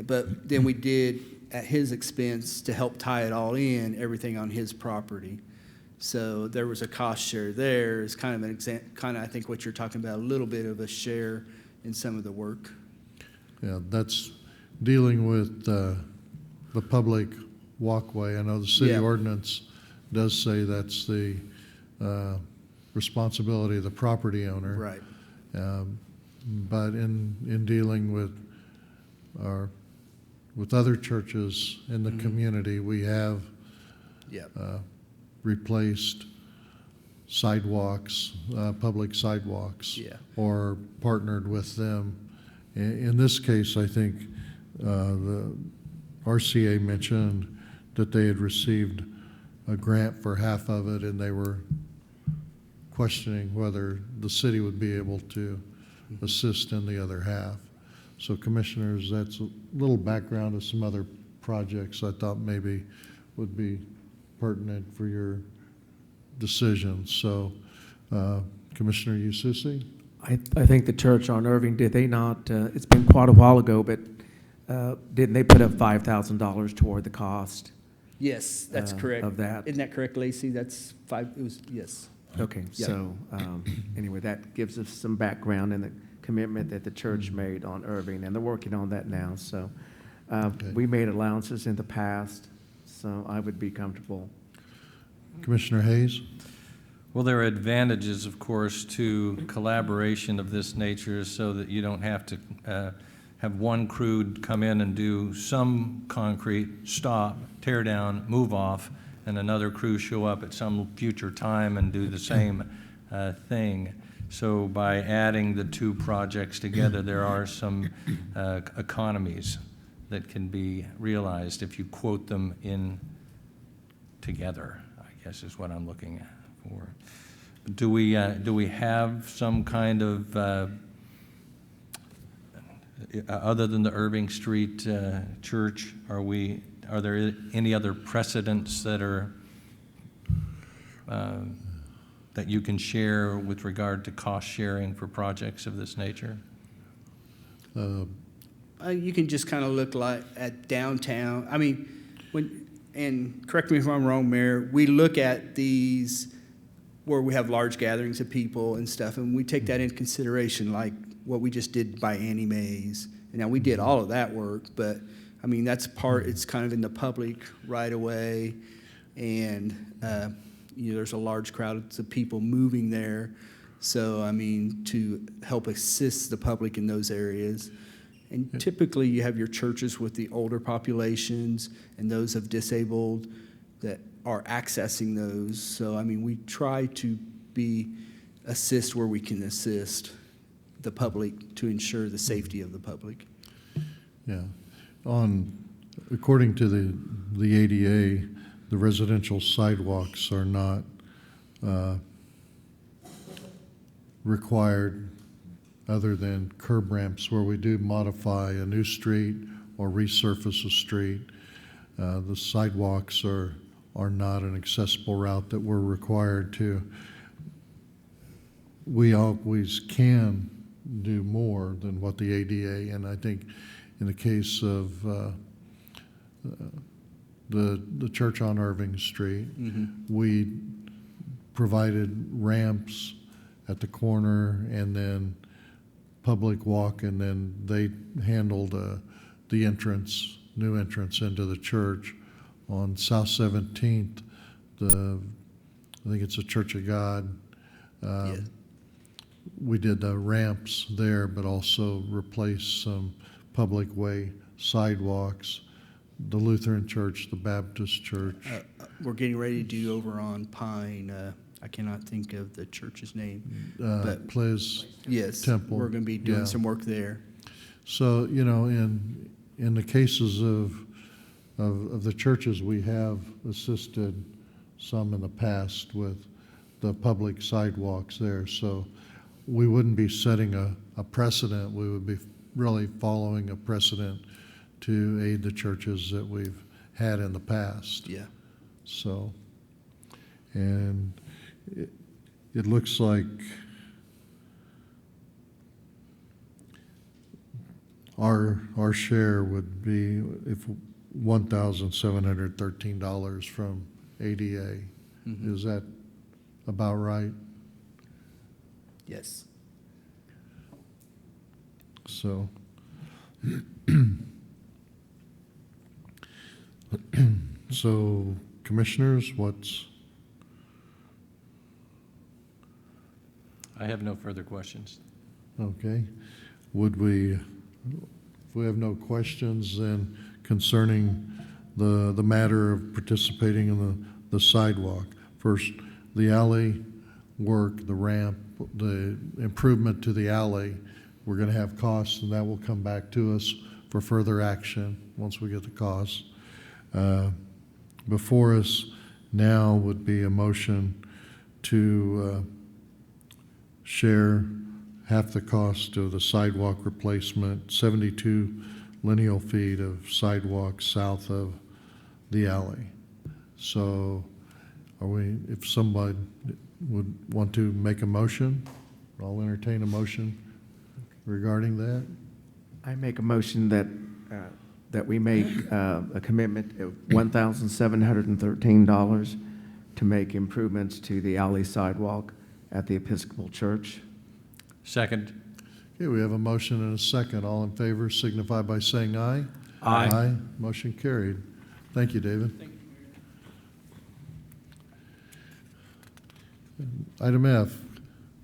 but then we did at his expense to help tie it all in, everything on his property. So there was a cost share there. It's kind of an I think what you're talking about, a little bit of a share in some of the work. yeah, that's dealing with the public walkway. I know the city Yeah. ordinance does say that's the responsibility of the property owner. Right. But in dealing with other churches in the community, we have Yep. replaced sidewalks, public sidewalks. Yeah. Or partnered with them. In this case, I think the RCA mentioned that they had received a grant for half of it, and they were questioning whether the city would be able to assist in the other half. So commissioners, that's a little background of some other projects I thought maybe would be pertinent for your decisions. So Commissioner Ususi? I think the church on Irving, did they not, it's been quite a while ago, but didn't they put up $5,000 toward the cost? Yes, that's correct. of that. Isn't that correct, Lacey? That's yes. Okay, Yeah. so, anyway, that gives us some background and the commitment that the church made on Irving, and they're working on that now, so. Okay. We made allowances in the past, so I would be comfortable. Commissioner Hayes? Well, there are advantages, of course, to collaboration of this nature so that you don't have to have one crew come in and do some concrete, stop, tear down, move off, and another crew show up at some future time and do the same thing. So by adding the two projects together, there are some economies that can be realized if you quote them in together, I guess is what I'm looking for. Do we have some kind of, other than the Irving Street Church, are there any other precedents that are, that you can share with regard to cost sharing for projects of this nature? You can just kind of look like at downtown. I mean, and correct me if I'm wrong, Mayor, we look at these where we have large gatherings of people and stuff, and we take that into consideration, like what we just did by Annie Mae's. And now we did all of that work, but I mean, that's it's kind of in the public right away, and there's a large crowd of people moving there. So, I mean, to help assist the public in those areas. And typically you have your churches with the older populations and those of disabled that are accessing those. So, I mean, we try to assist where we can assist the public to ensure the safety of the public. Yeah. According to the ADA, the residential sidewalks are not required other than curb ramps where we do modify a new street or resurface a street. The sidewalks are not an accessible route that we're required to. We always can do more than what the ADA, and I think in the case of the church on Irving Street, we provided ramps at the corner and then public walk, and then they handled the entrance, new entrance into the church on South 17th. I think it's a Church of God. Yeah. We did the ramps there, but also replaced some public way sidewalks. The Lutheran Church, the Baptist Church. We're getting ready to do over on Pine, I cannot think of the church's name, but Place yes, Temple. we're going to be doing Yeah. some work there. So, you know, in the cases of the churches, we have assisted some in the past with the public sidewalks there. So we wouldn't be setting a precedent. We would be really following a precedent to aid the churches that we've had in the past. Yeah. So, and it looks like our share would be if $1,713 from ADA. Is that about right? Yes. So, so commissioners, I have no further questions. okay? If we have no questions, then concerning the matter of participating in the sidewalk. First, the alley work, the ramp, the improvement to the alley, we're gonna have costs, and that will come back to us for further action once we get the costs. Before us now would be a motion to share half the cost of the sidewalk replacement, 72 lineal feet of sidewalk south of the alley. So if somebody would want to make a motion, I'll entertain a motion regarding that. I make a motion that we make a commitment of $1,713 to make improvements to the alley sidewalk at the Episcopal Church. Second. Okay, we have a motion and a second. All in favor signify by saying aye. Aye. Aye. Motion carried. Thank you, David. Item F,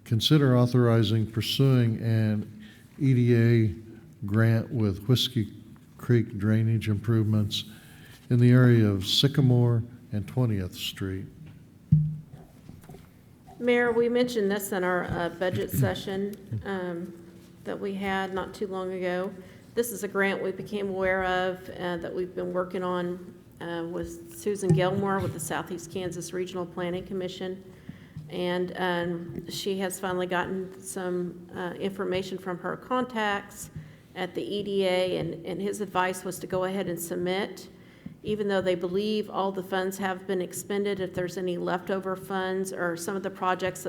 consider authorizing pursuing an EDA grant with Whiskey Creek drainage improvements in the area of Sycamore and 20th Street. Mayor, we mentioned this in our budget session that we had not too long ago. This is a grant we became aware of that we've been working on with Susan Gilmore with the Southeast Kansas Regional Planning Commission. And she has finally gotten some information from her contacts at the EDA, and his advice was to go ahead and submit, even though they believe all the funds have been expended. If there's any leftover funds or some of the projects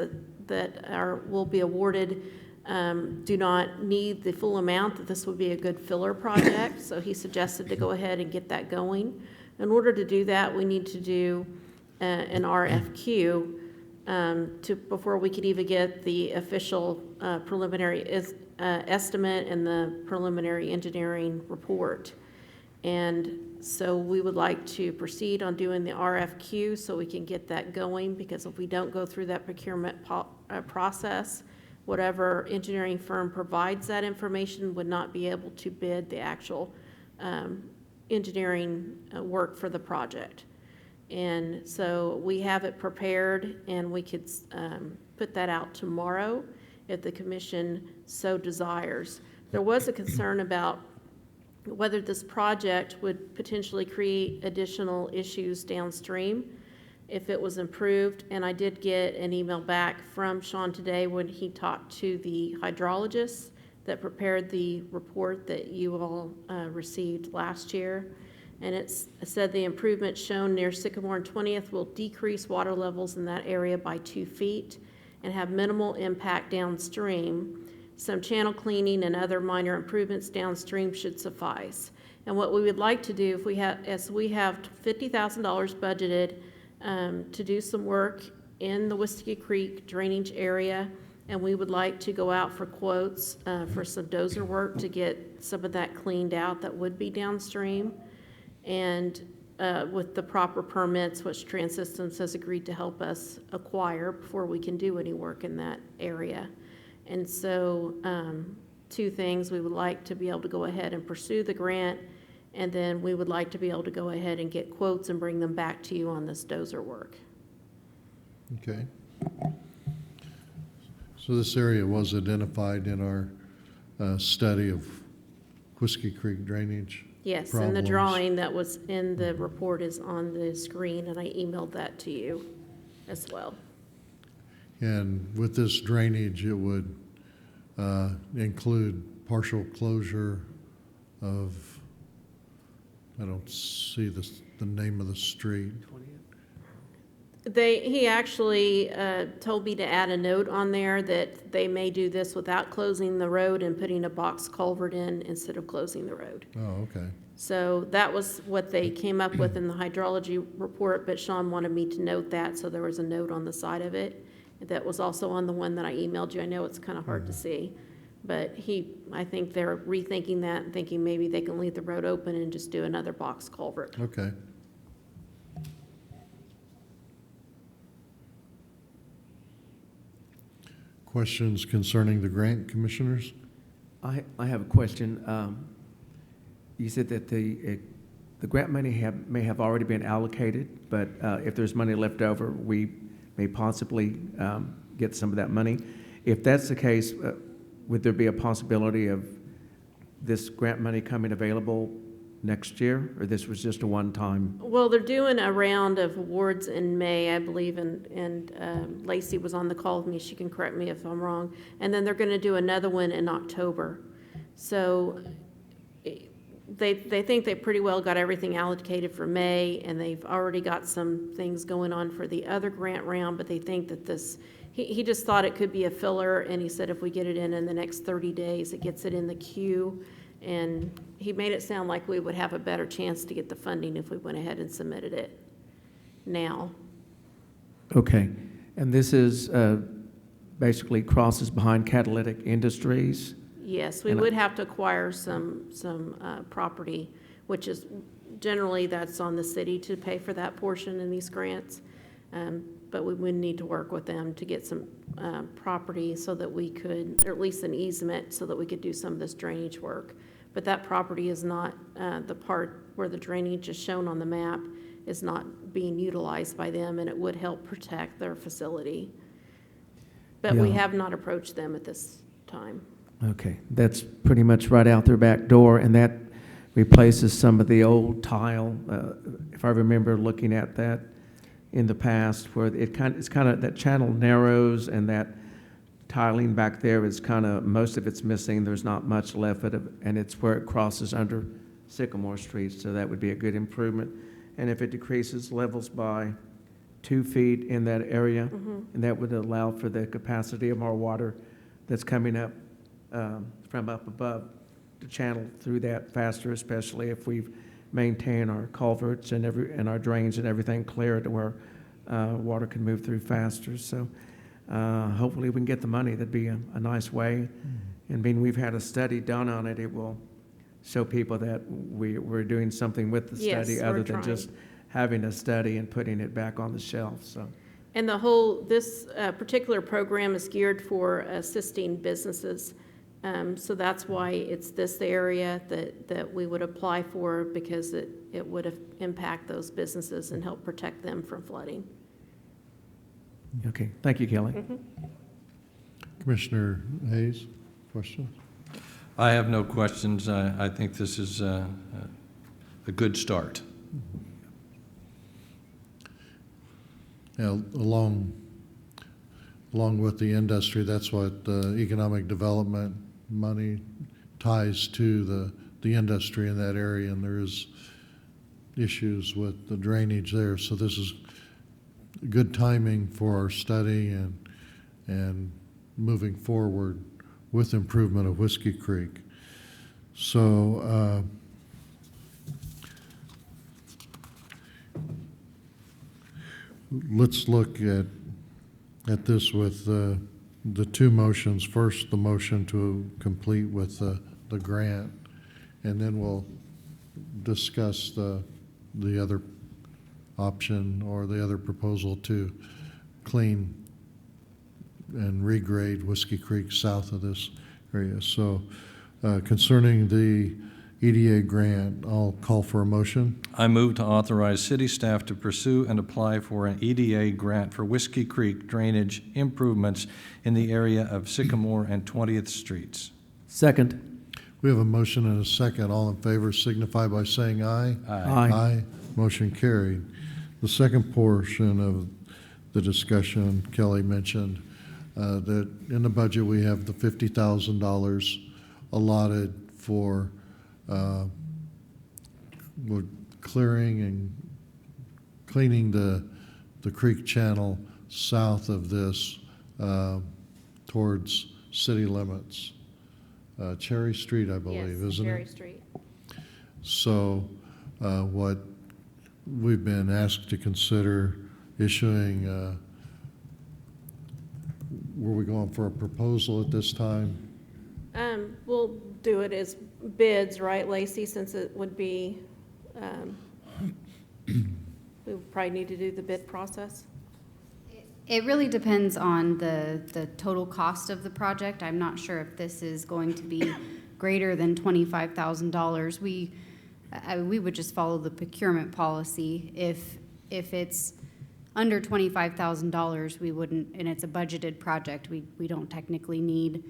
that will be awarded do not need the full amount, that this would be a good filler project. So he suggested to go ahead and get that going. In order to do that, we need to do an RFQ before we could even get the official preliminary estimate and the preliminary engineering report. And so we would like to proceed on doing the RFQ so we can get that going, because if we don't go through that procurement process, whatever engineering firm provides that information would not be able to bid the actual engineering work for the project. And so we have it prepared, and we could put that out tomorrow if the commission so desires. There was a concern about whether this project would potentially create additional issues downstream if it was improved. And I did get an email back from Sean today when he talked to the hydrologist that prepared the report that you all received last year. And it said the improvements shown near Sycamore and 20th will decrease water levels in that area by 2 feet and have minimal impact downstream. Some channel cleaning and other minor improvements downstream should suffice. And what we would like to do, if we have, as we have $50,000 budgeted to do some work in the Wistiki Creek drainage area, and we would like to go out for quotes for some dozer work to get some of that cleaned out that would be downstream. And with the proper permits, which Trans-Systems has agreed to help us acquire before we can do any work in that area. And so, two things, we would like to be able to go ahead and pursue the grant, and then we would like to be able to go ahead and get quotes and bring them back to you on this dozer work. Okay. So this area was identified in our study of Whiskey Creek drainage Yes, problems. and the drawing that was in the report is on the screen, and I emailed that to you as well. And with this drainage, it would include partial closure of, I don't see the name of the street. He actually told me to add a note on there that they may do this without closing the road and putting a box culvert in instead of closing the road. Oh, okay. So that was what they came up with in the hydrology report, but Sean wanted me to note that, so there was a note on the side of it. That was also on the one that I emailed you. I know it's kind of hard to see, but I think they're rethinking that and thinking maybe they can leave the road open and just do another box culvert. Okay. Questions concerning the grant, commissioners? I have a question. You said that the grant money may have already been allocated, but if there's money left over, we may possibly get some of that money. If that's the case, would there be a possibility of this grant money coming available next year, or this was just a one-time? Well, they're doing a round of awards in May, I believe, and Lacey was on the call with me. She can correct me if I'm wrong. And then they're going to do another one in October. So they think they pretty well got everything allocated for May, and they've already got some things going on for the other grant round, but they think that this, he just thought it could be a filler, and he said if we get it in the next 30 days, it gets it in the queue. And he made it sound like we would have a better chance to get the funding if we went ahead and submitted it now. Okay. And this is basically crosses behind Catalytic Industries? Yes, we And would have to acquire some property, which is, generally, that's on the city to pay for that portion in these grants. But we would need to work with them to get some property so that we could, or at least an easement, so that we could do some of this drainage work. But that property is not, the part where the drainage is shown on the map is not being utilized by them, and it would help protect their facility. But we Yeah. have not approached them at this time. Okay, that's pretty much right out their back door, and that replaces some of the old tile, if I remember looking at that in the past, where it's kind of, that channel narrows, and that tiling back there is kind of, most of it's missing, there's not much left of it, and it's where it crosses under Sycamore Street, so that would be a good improvement. And if it decreases levels by 2 feet in that area, and that would allow for the capacity of more water that's coming up from up above to channel through that faster, especially if we've maintained our culverts and our drains and everything clear to where water can move through faster. So hopefully we can get the money. That'd be a nice way. And being we've had a study done on it, it will show people that we're doing something with the Yes, study we're other than trying. just having a study and putting it back on the shelf. So And this particular program is geared for assisting businesses. So that's why it's this area that we would apply for, because it would impact those businesses and help protect them from flooding. okay, thank you, Kelly. Commissioner Hayes, questions? I have no questions. I think this is a good start. Yeah, along with the industry, that's what economic development money ties to the industry in that area, and there is issues with the drainage there. So this is good timing for our study and moving forward with improvement of Whiskey Creek. So, let's look at this with the two motions. First, the motion to complete with the grant, and then we'll discuss the other option or the other proposal to clean and regrade Whiskey Creek south of this area. So concerning the EDA grant, I'll call for a motion. I move to authorize city staff to pursue and apply for an EDA grant for Whiskey Creek drainage improvements in the area of Sycamore and 20th Streets. Second. We have a motion and a second. All in favor signify by saying aye. Aye. Aye. Motion carried. The second portion of the discussion, Kelly mentioned that in the budget we have the $50,000 allotted for we're clearing and cleaning the creek channel south of this towards city limits. Cherry Street, I believe, Yes, isn't Cherry it? Street. So what we've been asked to consider issuing, were we going for a proposal at this time? We'll do it as bids, right, Lacey, since it would be, we would probably need to do the bid process. It really depends on the total cost of the project. I'm not sure if this is going to be greater than $25,000. We would just follow the procurement policy. If it's under $25,000, we wouldn't, and it's a budgeted project, we don't technically need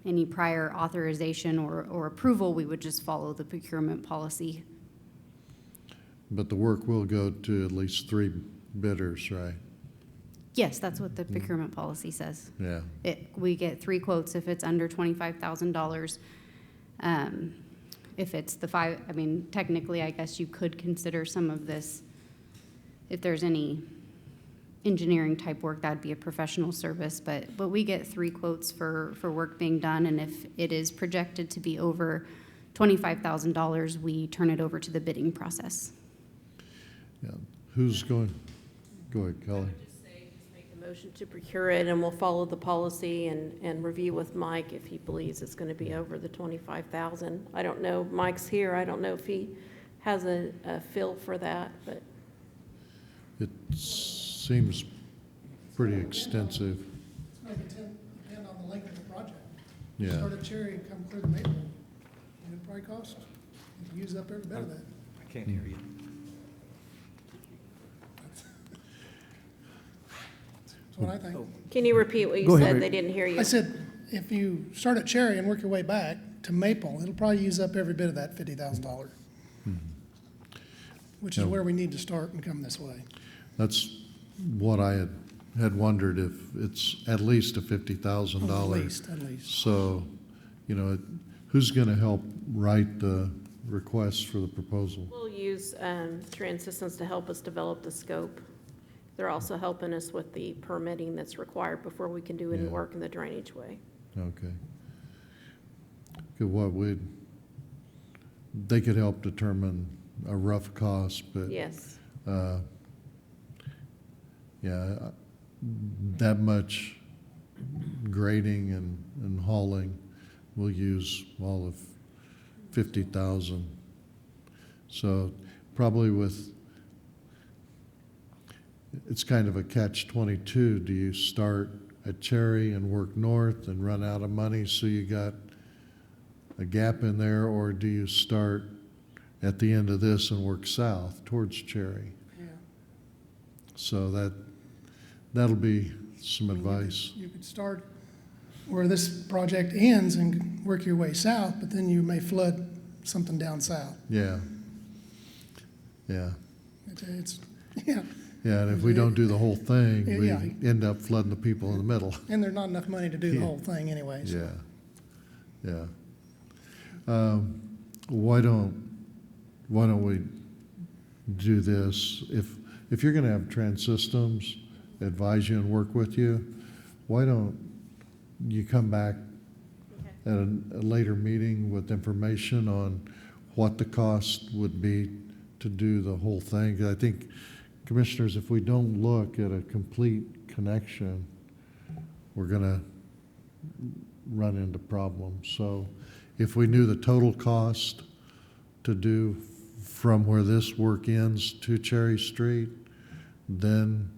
any prior authorization or approval. We would just follow the procurement policy. But the work will go to at least 3 bidders, right? Yes, that's what the procurement policy says. Yeah. We get 3 quotes if it's under $25,000. If it's technically, I guess you could consider some of this, if there's any engineering type work, that'd be a professional service, but we get 3 quotes for work being done, and if it is projected to be over $25,000, we turn it over to the bidding process. Yeah. Who's going? Go ahead, Kelly. Make the motion to procure it, and we'll follow the policy and review with Mike if he believes it's gonna be over the 25,000. I don't know, Mike's here, I don't know if he has a feel for that, but. It seems pretty extensive. It's going to depend on the length of the project. Yeah. Start at Cherry and come through the Maple, and it probably costs, you can use up every bit of that. I can't hear you. That's what I think. Can you repeat what you Go ahead, said? Rick. They didn't hear you. I said, if you start at Cherry and work your way back to Maple, it'll probably use up every bit of that $50,000. Which is Yeah. where we need to start and come this way. That's what I had wondered, if it's at least a $50,000. At least. So, who's going to help write the request for the proposal? We'll use Trans-Systems to help us develop the scope. They're also helping us with the permitting that's required before we can do any Yeah. work in the drainage way. Okay. They could help determine a rough cost, but Yes. yeah, that much grading and hauling will use all of 50,000. So probably it's kind of a catch-22. Do you start at Cherry and work north and run out of money so you got a gap in there, or do you start at the end of this and work south towards Cherry? Yeah. So that'll be some advice. You could start where this project ends and work your way south, but then you may flood something down south. Yeah. Yeah. Yeah, Yeah, and if we don't do the whole thing, we Yeah. end up flooding the people in the middle. and there's not enough money to do the whole thing anyways. Yeah, yeah. Why don't we do this? If you're gonna have Trans-Systems advise you and work with you, why don't you come back Okay. at a later meeting with information on what the cost would be to do the whole thing. 'Cause I think, Commissioners, if we don't look at a complete connection, we're gonna run into problems. So if we knew the total cost to do from where this work ends to Cherry Street, then,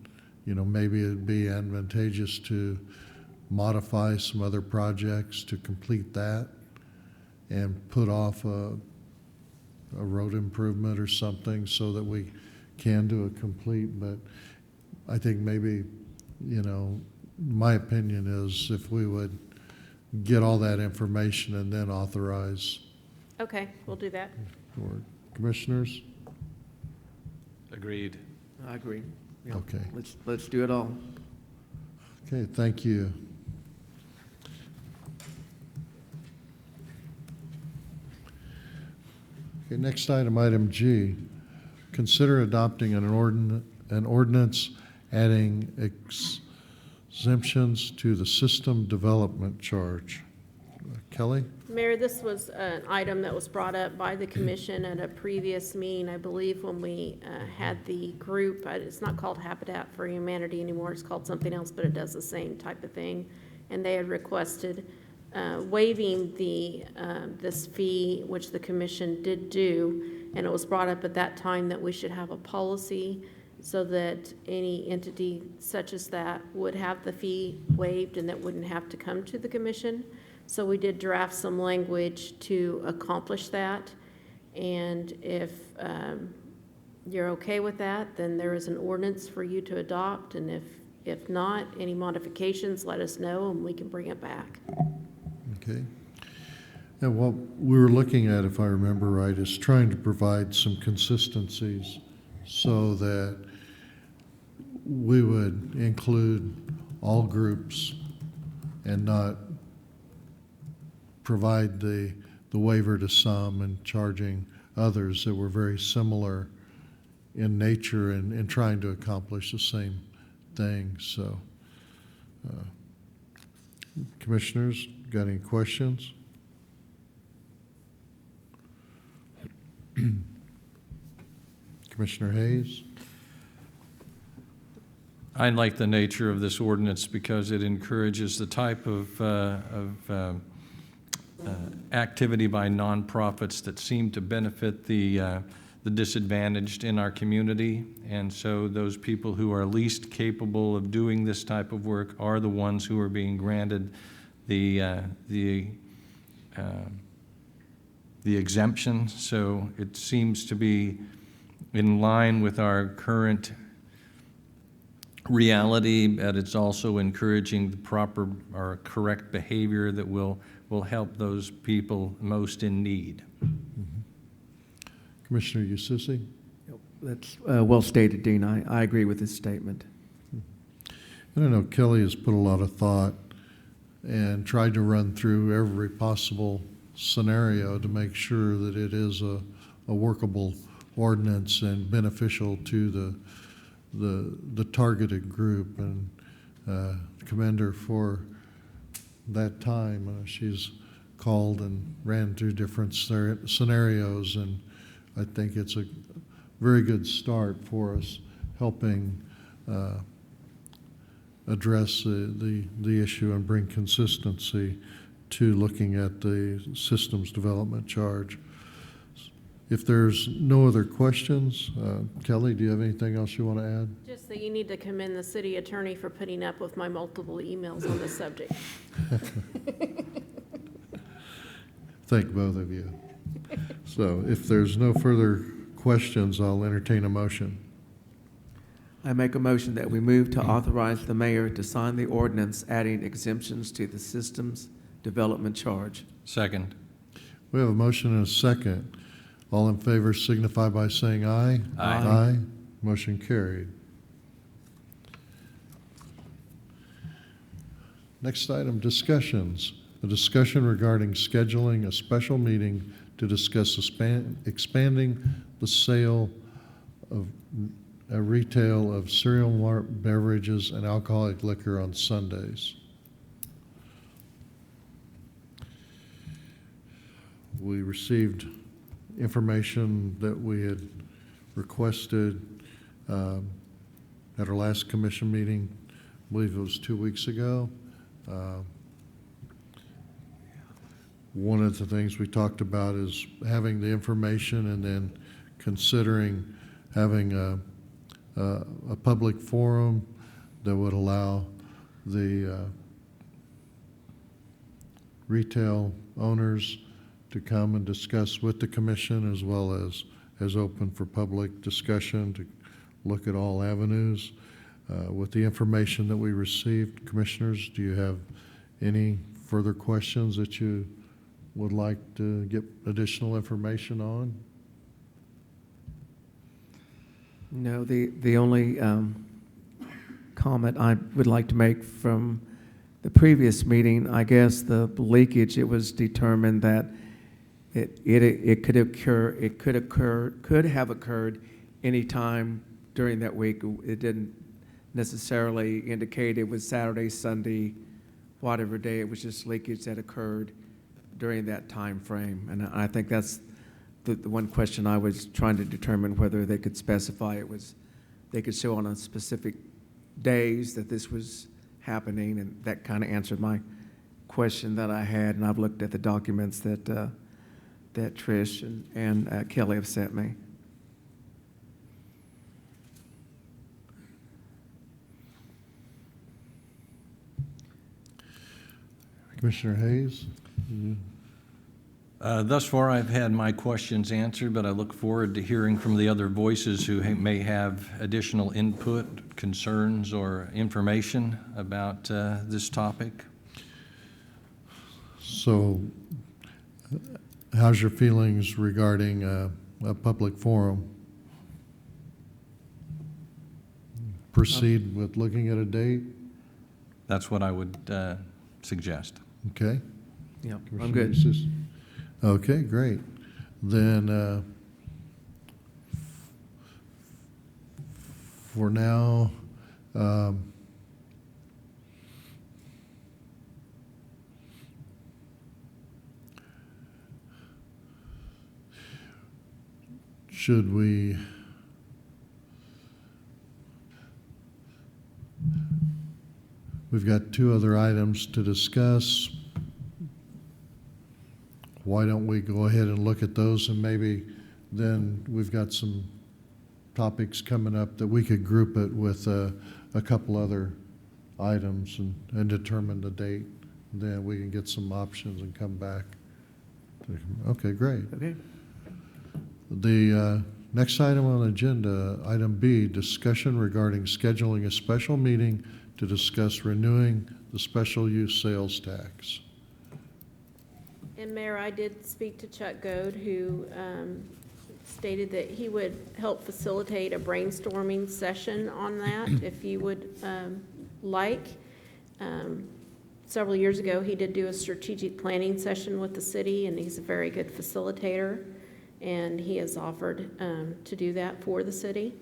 maybe it'd be advantageous to modify some other projects to complete that and put off a road improvement or something so that we can do a complete. But I think maybe, my opinion is if we would get all that information and then authorize Okay, we'll do that. for Commissioners. Agreed. I agree. Yeah. Okay. Let's do it all. Okay, thank you. Okay, next item, item G. Consider adopting an ordinance adding exemptions to the system development charge. Kelly? Mayor, this was an item that was brought up by the commission at a previous meeting, I believe, when we had the group. It's not called Habitat for Humanity anymore, it's called something else, but it does the same type of thing. And they had requested waiving this fee, which the commission did do. And it was brought up at that time that we should have a policy so that any entity such as that would have the fee waived and that wouldn't have to come to the commission. So we did draft some language to accomplish that. And if you're okay with that, then there is an ordinance for you to adopt. And if not, any modifications, let us know and we can bring it back. Okay. And what we were looking at, if I remember right, is trying to provide some consistencies so that we would include all groups and not provide the waiver to some and charging others that were very similar in nature and trying to accomplish the same thing. So, Commissioners, got any questions? Commissioner Hayes? I like the nature of this ordinance because it encourages the type of activity by nonprofits that seem to benefit the disadvantaged in our community. And so those people who are least capable of doing this type of work are the ones who are being granted the exemption. So it seems to be in line with our current reality, but it's also encouraging the proper or correct behavior that will help those people most in need. Commissioner Ususi? That's well stated, Dean. I agree with this statement. And I know Kelly has put a lot of thought and tried to run through every possible scenario to make sure that it is a workable ordinance and beneficial to the targeted group. And commend her for that time. She's called and ran through different scenarios, and I think it's a very good start for us helping address the issue and bring consistency to looking at the systems development charge. If there's no other questions, Kelly, do you have anything else you want to add? Just that you need to commend the city attorney for putting up with my multiple emails on this subject. Thank both of you. So if there's no further questions, I'll entertain a motion. I make a motion that we move to authorize the mayor to sign the ordinance adding exemptions to the systems development charge. Second. We have a motion and a second. All in favor signify by saying aye. Aye. Aye. Motion carried. Next item, discussions. A discussion regarding scheduling a special meeting to discuss expanding the sale of retail of cereal malt beverages and alcoholic liquor on Sundays. We received information that we had requested at our last commission meeting. I believe it was 2 weeks ago. One of the things we talked about is having the information and then considering having a public forum that would allow the retail owners to come and discuss with the commission, as well as open for public discussion to look at all avenues. With the information that we received, commissioners, do you have any further questions that you would like to get additional information on? No, the only comment I would like to make from the previous meeting, I guess the leakage, it was determined that it could have occurred anytime during that week. It didn't necessarily indicate it was Saturday, Sunday, whatever day. It was just leakage that occurred during that time frame. And I think that's the one question I was trying to determine, whether they could specify they could show on a specific days that this was happening, and that kind of answered my question that I had. And I've looked at the documents that that Trish and Kelly have sent me. Commissioner Hayes? Thus far, I've had my questions answered, but I look forward to hearing from the other voices who may have additional input, concerns, or information about this topic. So, how's your feelings regarding a public forum? Proceed with looking at a date? That's what I would suggest. Okay. Yeah, I'm Commissioner good. Eustace? Okay, great. Then, for now, should we we've got two other items to discuss. Why don't we go ahead and look at those, and maybe then we've got some topics coming up that we could group it with a couple other items and determine the date. Then we can get some options and come back. Okay, great. Okay. The next item on the agenda, item B, discussion regarding scheduling a special meeting to discuss renewing the special use sales tax. And Mayor, I did speak to Chuck Goad, who stated that he would help facilitate a brainstorming session on that, if you would like. Several years ago, he did do a strategic planning session with the city, and he's a very good facilitator, and he has offered to do that for the city.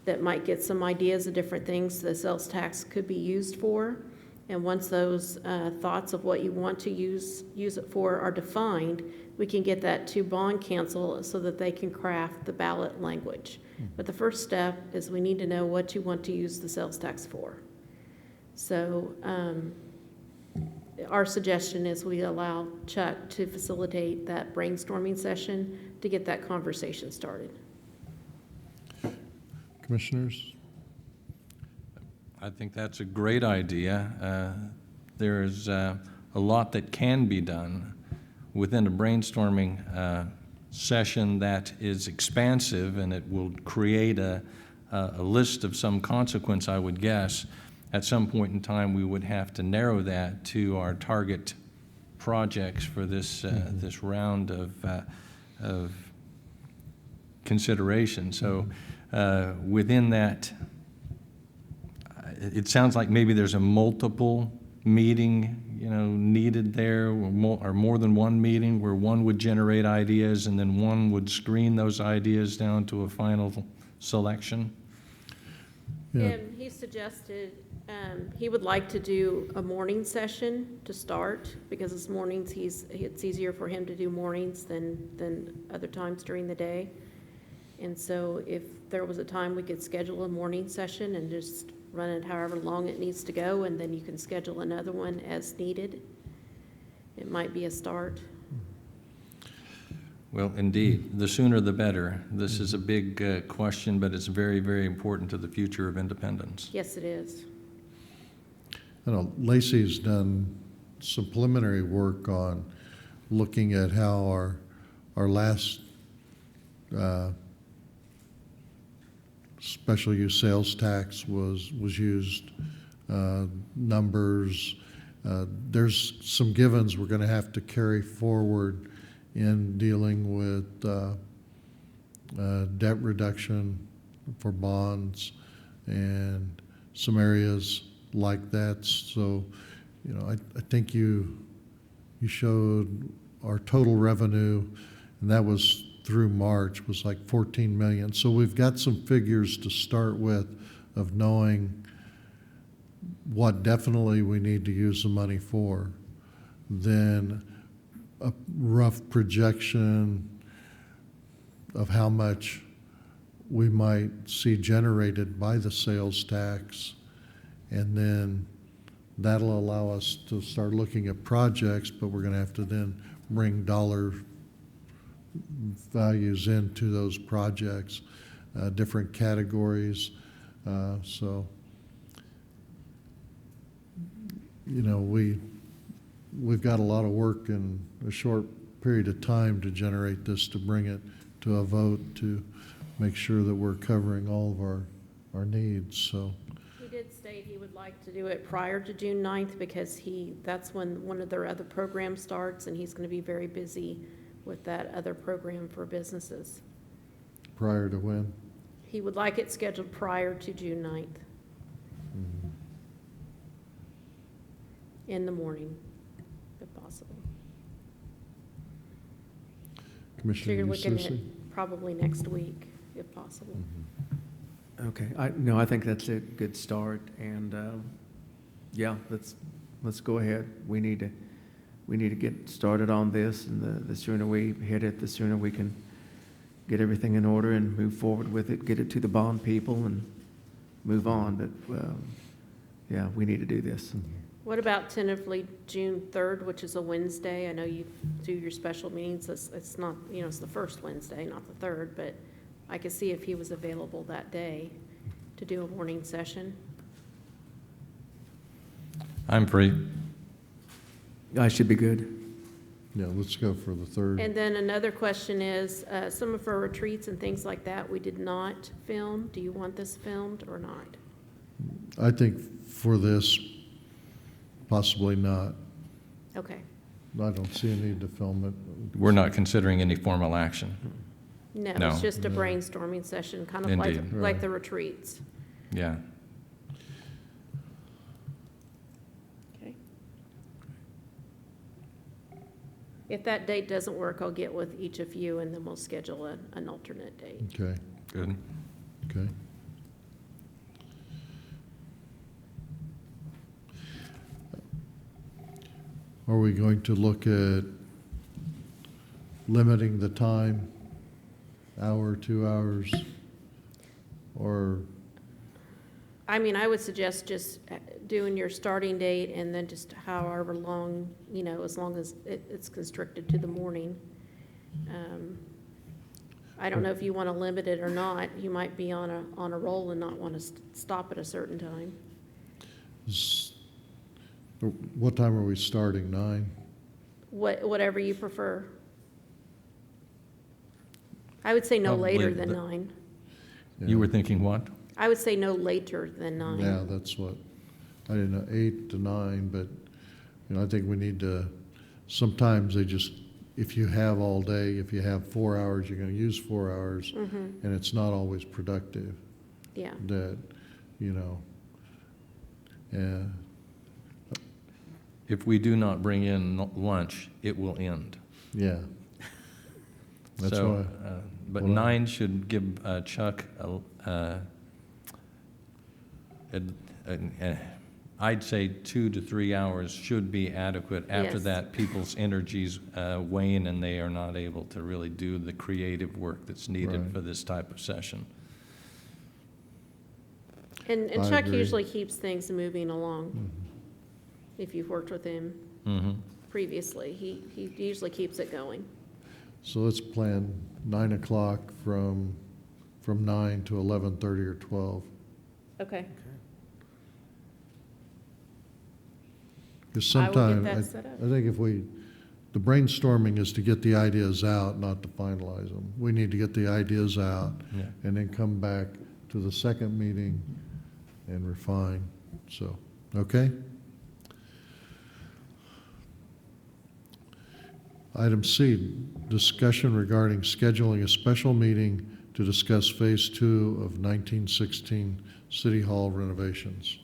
That might get some ideas of different things the sales tax could be used for. And once those thoughts of what you want to use it for are defined, we can get that to bond council so that they can craft the ballot language. But the first step is we need to know what you want to use the sales tax for. So our suggestion is we allow Chuck to facilitate that brainstorming session to get that conversation started. Commissioners? I think that's a great idea. There's a lot that can be done within a brainstorming session that is expansive, and it will create a list of some consequence, I would guess. At some point in time, we would have to narrow that to our target projects for this this round of consideration. So within that, it sounds like maybe there's a multiple meeting, needed there, or more than one meeting where one would generate ideas and then one would screen those ideas down to a final selection. Yeah. And he suggested He would like to do a morning session to start, because it's mornings, it's easier for him to do mornings than other times during the day. And so if there was a time we could schedule a morning session and just run it however long it needs to go, and then you can schedule another one as needed, it might be a start. Well, indeed, the sooner the better. This is a big question, but it's very, very important to the future of Independence. Yes, it is. I know Lacey's done some preliminary work on looking at how our last special use sales tax was used, numbers. There's some givens we're going to have to carry forward in dealing with debt reduction for bonds and some areas like that. So, you know, I think you showed our total revenue, and that was through March, was like 14 million. So we've got some figures to start with of knowing what definitely we need to use the money for. Then a rough projection of how much we might see generated by the sales tax, and then that'll allow us to start looking at projects, but we're going to have to then bring dollar values into those projects, different categories. So, you know, we've got a lot of work in a short period of time to generate this, to bring it to a vote, to make sure that we're covering all of our needs. So He did state he would like to do it prior to June 9th, because that's when one of their other programs starts, and he's going to be very busy with that other program for businesses. prior to when? He would like it scheduled prior to June 9th. Mhm. In the morning, if possible. So Commissioner you're looking at Eustace? probably next week, if possible. Okay, I think that's a good start, and, yeah, let's go ahead. We need to get started on this, and the sooner we hit it, the sooner we can get everything in order and move forward with it, get it to the bond people and move on, but, yeah, we need to do this. What about tentatively June 3rd, which is a Wednesday? I know you do your special meetings, it's not, it's the first Wednesday, not the third, but I could see if he was available that day to do a morning session. I'm free. I should be good. Yeah, let's go for the third. And then another question is, some of our retreats and things like that, we did not film. Do you want this filmed or not? I think for this, possibly not. Okay. I don't see a need to film it. We're not considering any formal action. No, No. it's just a No. brainstorming session, kind of Indeed. like the retreats. Yeah. Okay. If that date doesn't work, I'll get with each of you, and then we'll schedule an alternate date. Okay, Good. okay. Are we going to look at limiting the time, hour, 2 hours? Or, I mean, I would suggest just doing your starting date and then just however long, as long as it's constricted to the morning. I don't know if you want to limit it or not. You might be on a roll and not want to stop at a certain time. what time are we starting, 9? Whatever you prefer. I would say no Probably later than the- 9. You were thinking what? I would say no later than 9. Yeah, that's what, I didn't know, 8 to 9, but, I think we need to, sometimes they just, if you have all day, if you have 4 hours, you're gonna use 4 hours, Mm-hmm. and it's not always productive, Yeah. that, yeah. If we do not bring in lunch, it will end. Yeah. That's So, why, but well, 9 should give Chuck I'd say 2 to 3 hours should be adequate. After Yes. that, people's energies wane and they are not able to really do the creative work that's needed Right. for this type of session. And I Chuck agree. usually keeps things moving along. If you've worked with him Mm-hmm. previously, he usually keeps it going. So let's plan 9 o'clock from 9 to 11:30 or 12. Okay. Because I will get sometimes, that set up. I think if the brainstorming is to get the ideas out, not to finalize them. We need to get the ideas out Yeah. and then come back to the second meeting and refine. So, okay? Item C, discussion regarding scheduling a special meeting to discuss Phase 2 of 1916 City Hall renovations.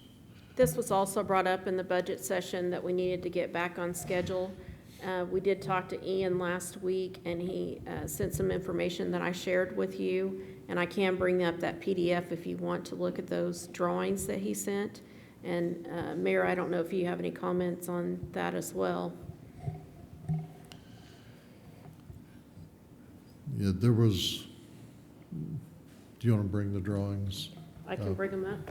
This was also brought up in the budget session that we needed to get back on schedule. We did talk to Ian last week, and he sent some information that I shared with you, and I can bring up that PDF if you want to look at those drawings that he sent. And Mayor, I don't know if you have any comments on that as well. Yeah, there was, do you want to bring the drawings? I can bring them up.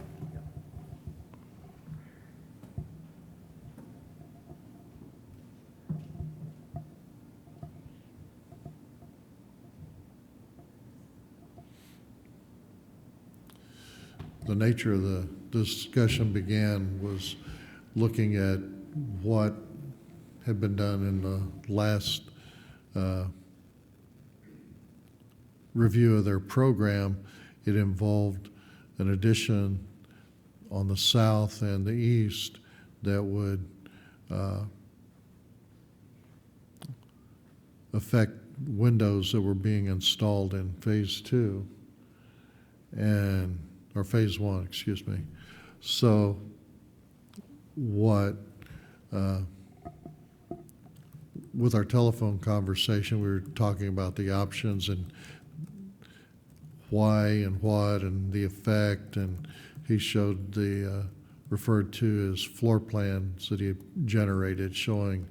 The nature of the discussion began was looking at what had been done in the last review of their program. It involved an addition on the south and the east that would affect windows that were being installed in Phase 2 or Phase 1, excuse me. So with our telephone conversation, we were talking about the options and why and what and the effect, and he showed referred to as floor plans that he generated showing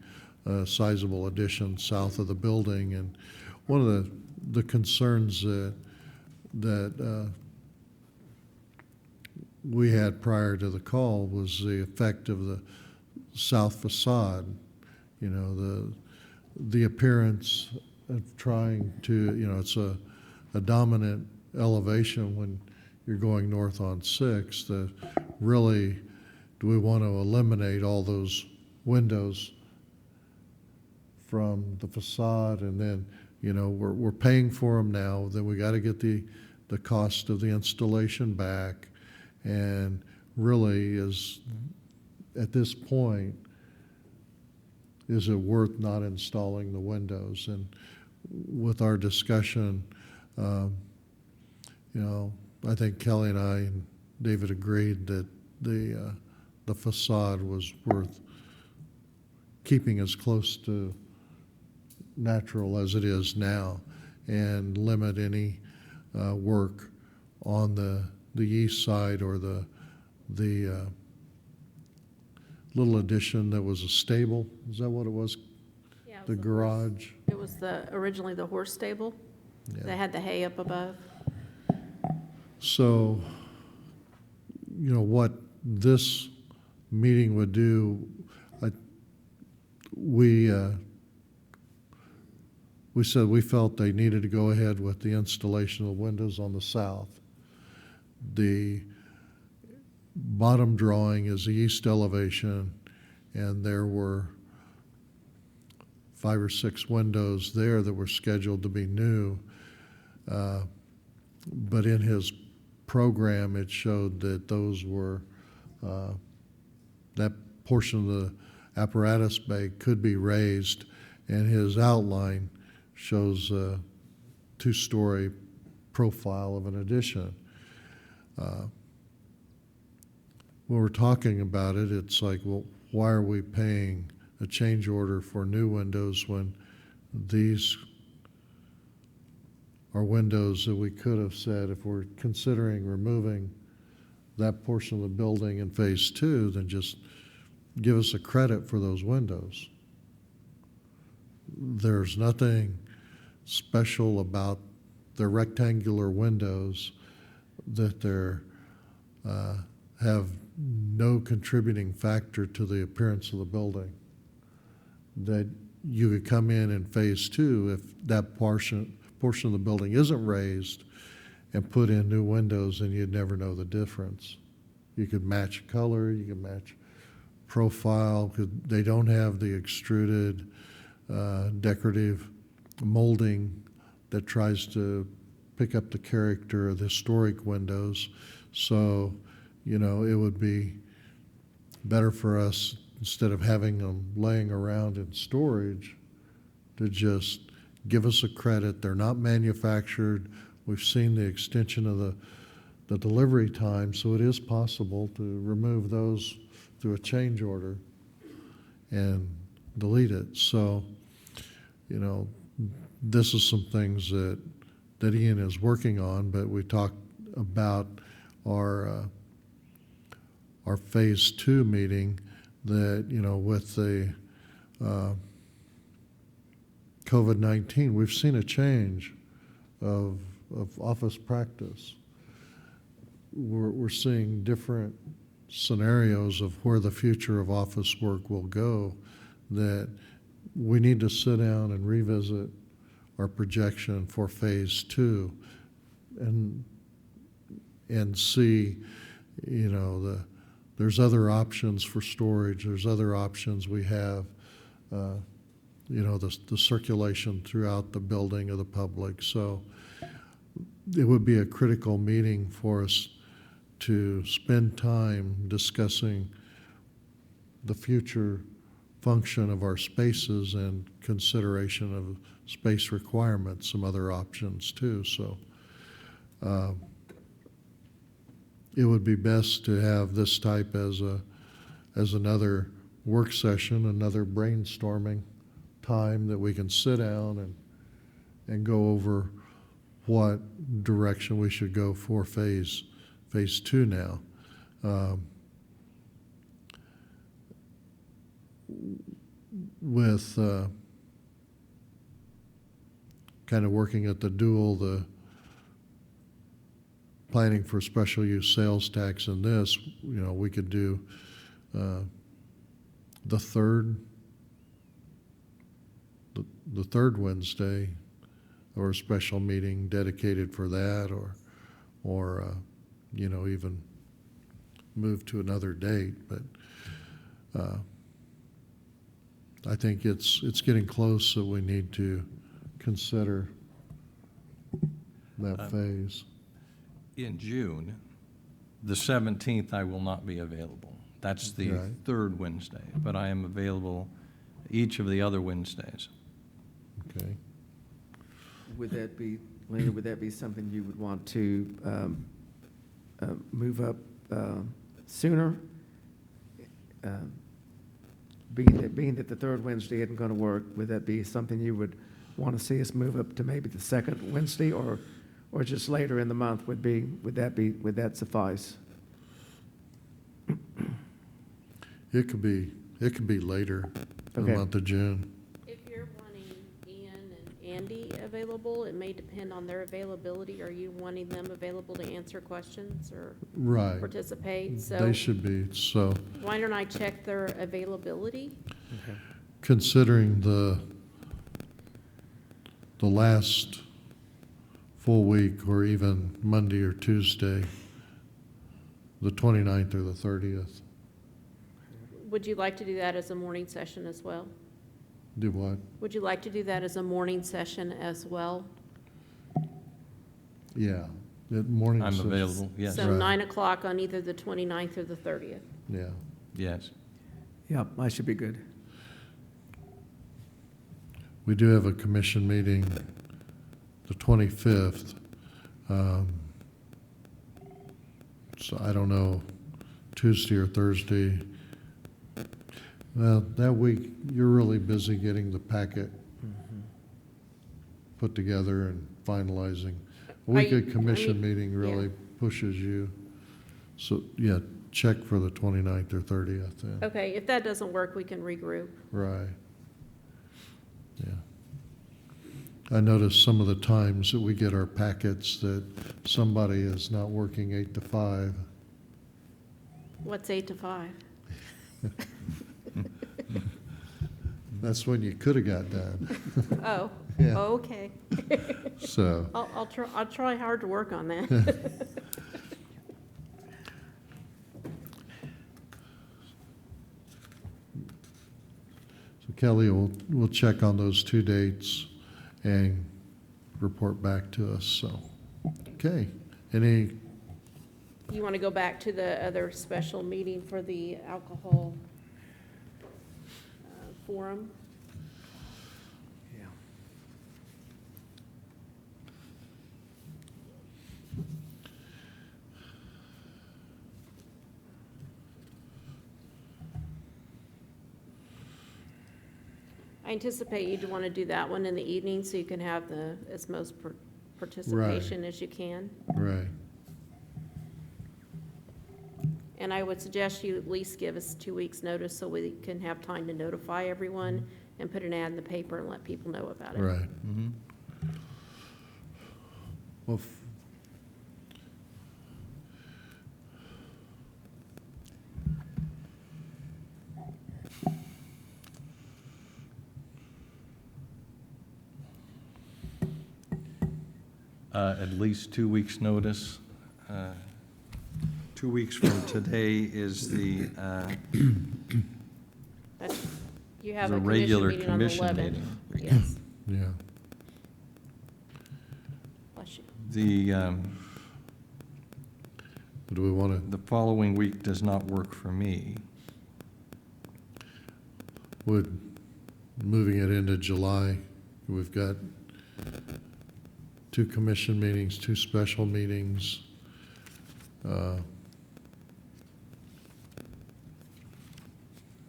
a sizable addition south of the building. And one of the concerns that we had prior to the call was the effect of the south facade, you know, the appearance of trying to, you know, it's a dominant elevation when you're going north on 6th. Really, do we want to eliminate all those windows from the facade? And then, you know, we're paying for them now, then we got to get the cost of the installation back. And really is, at this point, is it worth not installing the windows? And with our discussion, you know, I think Kelly and I and David agreed that the facade was worth keeping as close to natural as it is now and limit any work on the east side or the little addition that was a stable. Is that what it was? Yeah, it The was a horse- garage? It was originally the horse stable. Yeah. They had the hay up above. So, you know, what this meeting would do, we said we felt they needed to go ahead with the installation of windows on the south. The bottom drawing is the east elevation, and there were 5 or 6 windows there that were scheduled to be new. But in his program, it showed that those were, that portion of the apparatus bay could be raised, and his outline shows a 2-story profile of an addition. When we're talking about it, it's like, well, why are we paying a change order for new windows when these are windows that we could have said, if we're considering removing that portion of the building in phase two, then just give us a credit for those windows. There's nothing special about the rectangular windows that they're have no contributing factor to the appearance of the building. That you could come in phase two if that portion of the building isn't raised and put in new windows, and you'd never know the difference. You could match color, you could match profile, 'cause they don't have the extruded decorative molding that tries to pick up the character of the historic windows. So, you know, it would be better for us, instead of having them laying around in storage, to just give us a credit. They're not manufactured. We've seen the extension of the delivery time, so it is possible to remove those through a change order and delete it. So, you know, this is some things that Ian is working on, but we talked about our phase two meeting that, you know, with the COVID-19, we've seen a change of office practice. We're seeing different scenarios of where the future of office work will go, that we need to sit down and revisit our projection for phase two and see, you know, there's other options for storage, there's other options we have, you know, the circulation throughout the building of the public. So it would be a critical meeting for us to spend time discussing the future function of our spaces and consideration of space requirements, some other options too. So it would be best to have this type as another work session, another brainstorming time that we can sit down and go over what direction we should go for phase two now. With kind of working at the planning for special use sales tax and this, you know, we could do the third Wednesday, or a special meeting dedicated for that, or you know, even move to another date. But I think it's getting close, so we need to consider that phase. In June, the 17th, I will not be available. That's the Right. third Wednesday, but I am available each of the other Wednesdays. Okay. Would that be, Lena, would that be something you would want to move up sooner? Being that the third Wednesday isn't going to work, would that be something you would want to see us move up to maybe the second Wednesday, or just later in the month would that suffice? It could be later in the Okay. month of June. If you're wanting Ian and Andy available, it may depend on their availability. Are you wanting them available to answer questions or Right. participate? So They should be. So why don't I check their availability? considering the last full week, or even Monday or Tuesday, the 29th or the 30th. Would you like to do that as a morning session as well? Do what? Would you like to do that as a morning session as well? Yeah. The morning I'm session. available, yes. So Right. 9 o'clock on either the 29th or the 30th. Yeah. Yes. Yeah, I should be good. We do have a commission meeting the 25th. So I don't know, Tuesday or Thursday. Well, that week, you're really busy getting the packet put together and finalizing. A week I- of commission I mean, meeting really pushes you. So, yeah, check for the 29th or 30th then. Okay, if that doesn't work, we can regroup. Right. Yeah. I noticed some of the times that we get our packets that somebody is not working 8 to 5. What's 8 to 5? That's when you could have got done. Oh, Yeah. okay. So, I'll try hard to work on that. so Kelly, we'll check on those 2 dates and report back to us, so. Okay, any, You want to go back to the other special meeting for the alcohol forum? Yeah. I anticipate you'd want to do that one in the evening so you can have as most participation as you can. right, And I would suggest you at least give us 2 weeks' notice so we can have time to notify everyone and put an ad in the paper and let people know about it. right. Well, At least 2 weeks' notice. 2 weeks from today is the, You have The a commission regular meeting on the commission 11th. meeting. Yes, yeah. bless you. Do we want to, the following week does not work for me. would, moving it into July, we've got 2 commission meetings, 2 special meetings.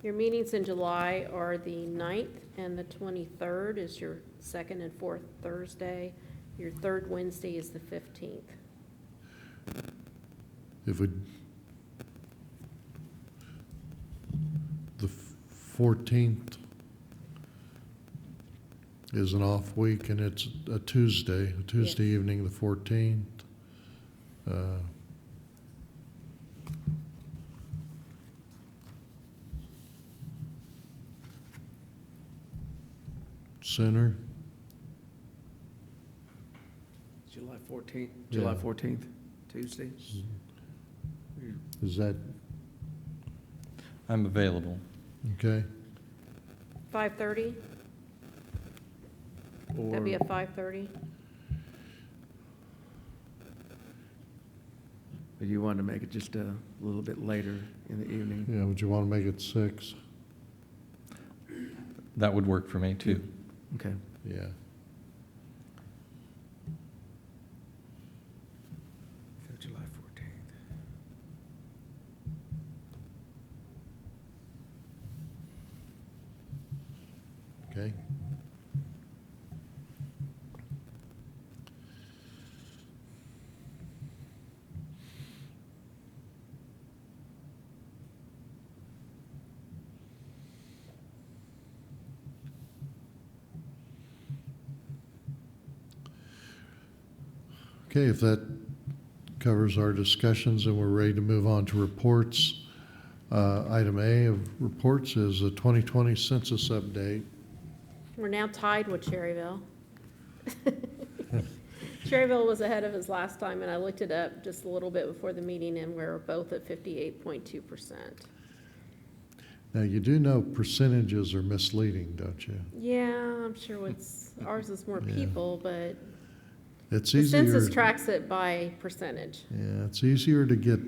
Your meetings in July are the 9th and the 23rd is your second and fourth Thursday. Your third Wednesday is the 15th. If we, the 14th is an off week, and it's a Tuesday evening, the 14th. Center, July 14th, Yeah. July 14th, Tuesday. is that, I'm available. okay? 5:30? That'd be at 5:30? Or you want to make it just a little bit later in the evening? Yeah, would you want to make it 6? That would work for me, too. Okay. Yeah. So July 14th. Okay. Okay, if that covers our discussions and we're ready to move on to reports. Item A of reports is the 2020 census update. We're now tied with Cherryville. Cherryville was ahead of us last time, and I looked it up just a little bit before the meeting, and we're both at 58.2%. Now, you do know percentages are misleading, don't you? Yeah, I'm sure ours is more Yeah. people, but It's the easier. census tracks it by percentage. Yeah, it's easier to get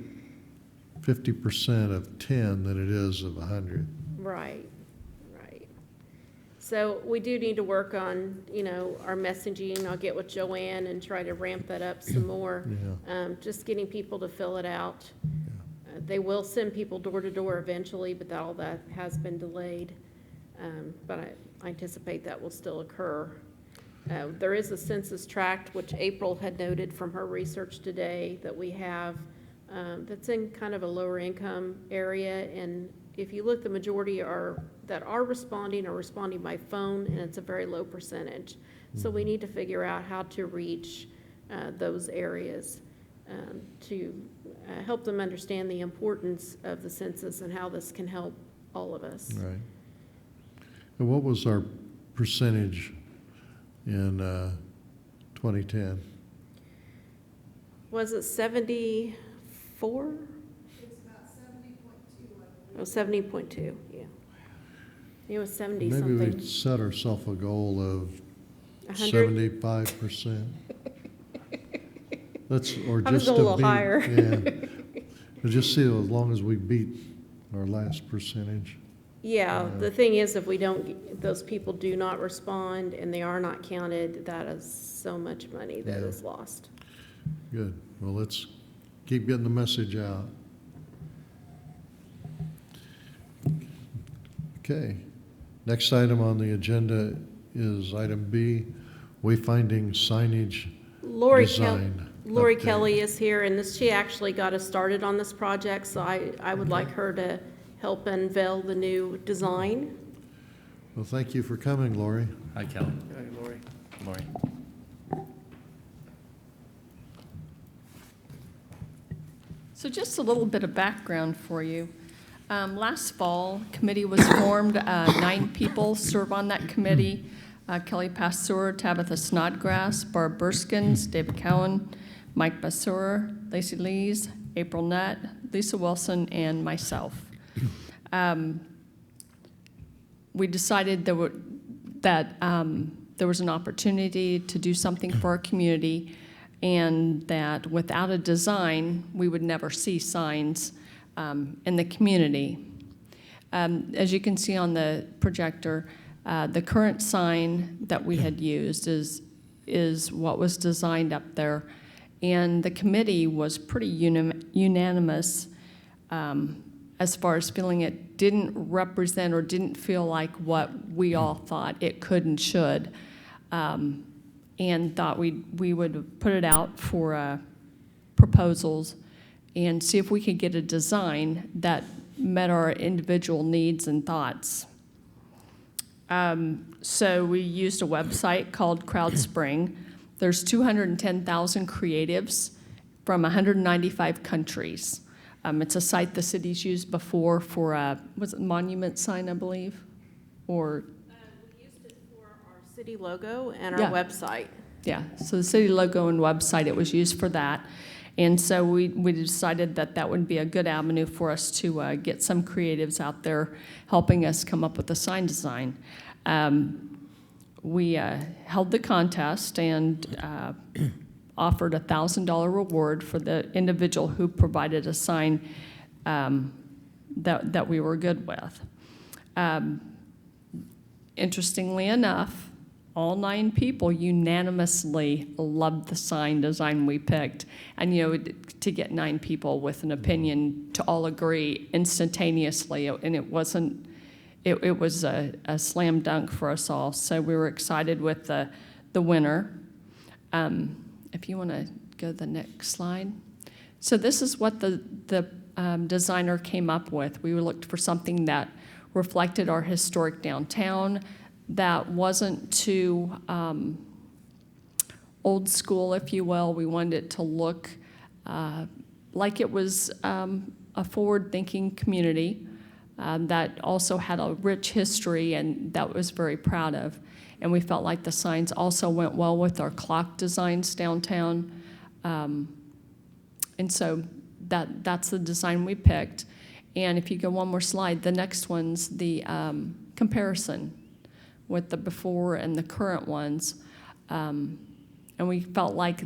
50% of 10 than it is of 100. Right, right. So we do need to work on, our messaging. I'll get with Joanne and try to ramp that up some more. Yeah. Just getting people to fill it out. They will send people door to door eventually, but all that has been delayed. But I anticipate that will still occur. There is a census tract, which April had noted from her research today, that we have that's in kind of a lower income area. And if you look, the majority that are responding by phone, and it's a very low percentage. So we need to figure out how to reach those areas to help them understand the importance of the census and how this can help all of us. Right. And what was our percentage in 2010? Was it 74? It's about 70.2. Oh, 70.2, yeah. It was 70 Maybe something. we set ourselves a goal of 100? 75%. Let's, or I was just a to little beat, higher. yeah. But just see, as long as we beat our last percentage. Yeah, the thing is, if we don't, those people do not respond and they are not counted, that is so much money that Yeah. is lost. Good. Well, let's keep getting the message out. Okay. Next item on the agenda is item B, wayfinding signage Lori design. Lori update. Kelly is here, and she actually got us started on this project, so I would like her to help unveil the new design. Well, thank you for coming, Lori. Hi, Kelly. Hey, Lori. Lori. So just a little bit of background for you. Last fall, committee was formed. 9 people serve on that committee. Kelly Pasteur, Tabitha Snodgrass, Barb Burskins, David Cowan, Mike Basur, Lacey Lees, April Nutt, Lisa Wilson, and myself. We decided that there was an opportunity to do something for our community, and that without a design, we would never see signs in the community. As you can see on the projector, the current sign that we had used is what was designed up there, and the committee was pretty unanimous as far as feeling it didn't represent or didn't feel like what we all thought it could and should, and thought we would put it out for proposals and see if we could get a design that met our individual needs and thoughts. So we used a website called CrowdSpring. There's 210,000 creatives from 195 countries. It's a site the city's used before for, was it monument sign, I believe? Or We used it for our city logo and Yeah. our website. yeah, so the city logo and website, it was used for that. And so we decided that that would be a good avenue for us to get some creatives out there helping us come up with a sign design. We held the contest and offered a $1,000 reward for the individual who provided a sign that we were good with. Interestingly enough, all 9 people unanimously loved the sign design we picked. And, you know, to get 9 people with an opinion to all agree instantaneously, and it wasn't, it was a slam dunk for us all. So we were excited with the winner. If you want to go to the next slide. So this is what the designer came up with. We looked for something that reflected our historic downtown, that wasn't too old school, if you will. We wanted it to look like it was a forward-thinking community that also had a rich history and that was very proud of. And we felt like the signs also went well with our clock designs downtown. And so that's the design we picked. And if you go one more slide, the next one's the comparison with the before and the current ones. And we felt like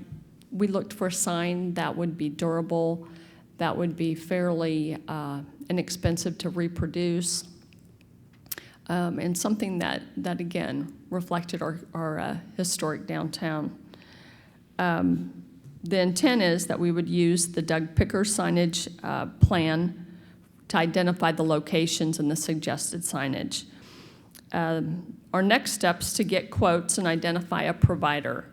we looked for a sign that would be durable, that would be fairly inexpensive to reproduce, and something that again, reflected our historic downtown. The intent is that we would use the Doug Picker signage plan to identify the locations and the suggested signage. Our next steps to get quotes and identify a provider.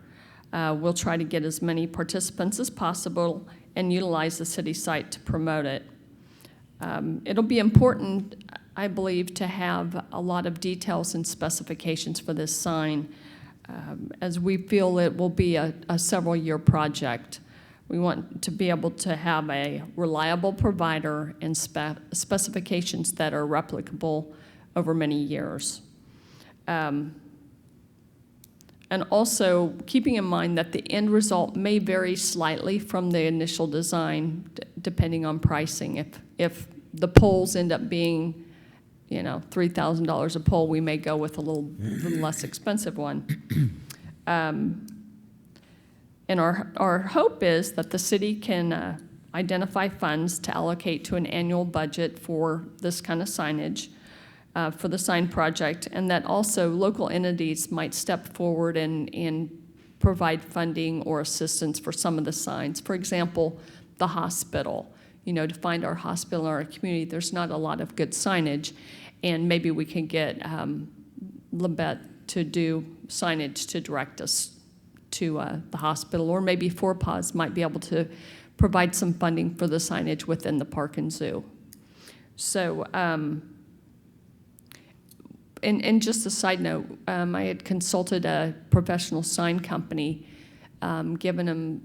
We'll try to get as many participants as possible and utilize the city site to promote it. It'll be important, I believe, to have a lot of details and specifications for this sign, as we feel it will be a several-year project. We want to be able to have a reliable provider and specifications that are replicable over many years. And also keeping in mind that the end result may vary slightly from the initial design, depending on pricing. If the poles end up being, you know, $3,000 a pole, we may go with a little less expensive one. And our hope is that the city can identify funds to allocate to an annual budget for this kind of signage, for the sign project, and that also local entities might step forward and provide funding or assistance for some of the signs. For example, the hospital. You know, to find our hospital in our community, there's not a lot of good signage, and maybe we can get Labette to do signage to direct us to the hospital, or maybe Four Paws might be able to provide some funding for the signage within the park and zoo. So, and just a side note, I had consulted a professional sign company, given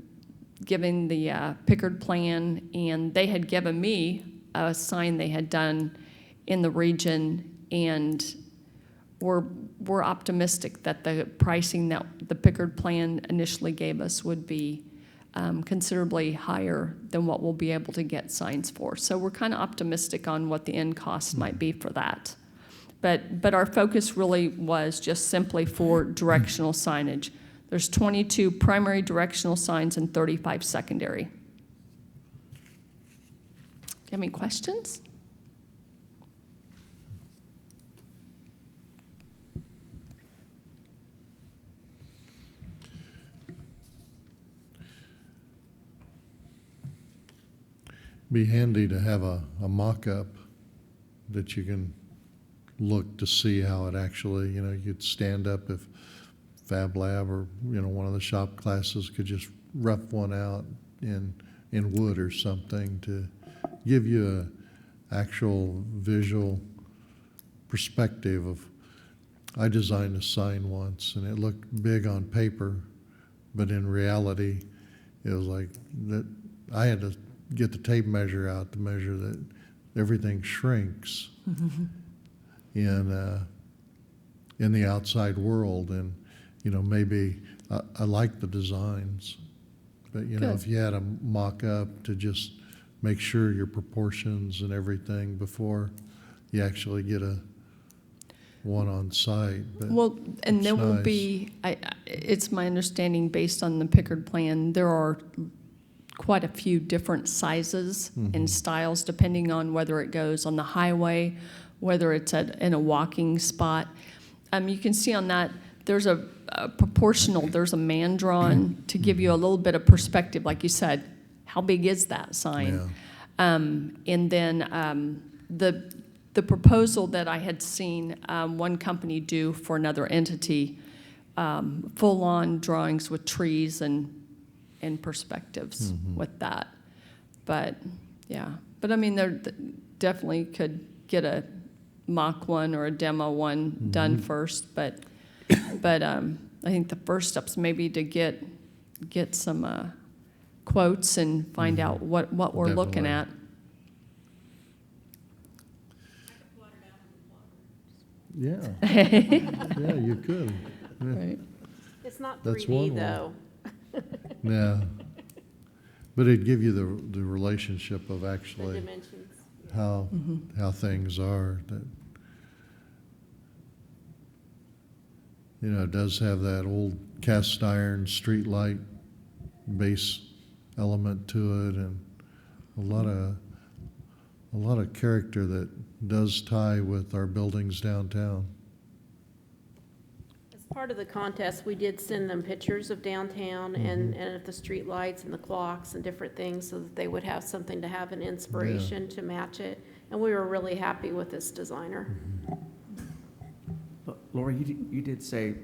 the Pickard plan, and they had given me a sign they had done in the region, and we're optimistic that the pricing that the Pickard plan initially gave us would be considerably higher than what we'll be able to get signs for. So we're kind of optimistic on what the end cost might be for that. But our focus really was just simply for directional signage. There's 22 primary directional signs and 35 secondary. Do you have any questions? Be handy to have a mock-up that you can look to see how it actually, you know, you'd stand up if Fab Lab or, you know, one of the shop classes could just rough one out in wood or something to give you a actual visual perspective of. I designed a sign once and it looked big on paper, but in reality, it was like that. I had to get the tape measure out to measure that everything shrinks in the outside world. And, you know, maybe I like the designs, but, you know, Good. if you had a mock-up to just make sure your proportions and everything before you actually get one on site. But Well, and it's there will nice. be, it's my understanding, based on the Pickard plan, there are quite a few different sizes and styles, depending on whether it goes on the highway, whether it's in a walking spot. You can see on that, there's a proportional, there's a man drawn to give you a little bit of perspective, like you said, how big is that sign? Yeah. And then the proposal that I had seen one company do for another entity, full-on drawings with trees and perspectives with that. But, yeah. But, I mean, there definitely could get a mock one or a demo one done first. But I think the first step's maybe to get some quotes and find out what we're looking at. Yeah. Yeah, you could. Yeah. Right. It's not That's 3D, one way. though. Yeah. But it'd give you the relationship of The actually dimensions. how things are. That, you know, it does have that old cast iron street light base element to it, and a lot of character that does tie with our buildings downtown. As part of the contest, we did send them pictures of downtown and of the street lights and the clocks and different things so that they would have something to have an inspiration to match it. And we were really happy with this designer. Laura, you did say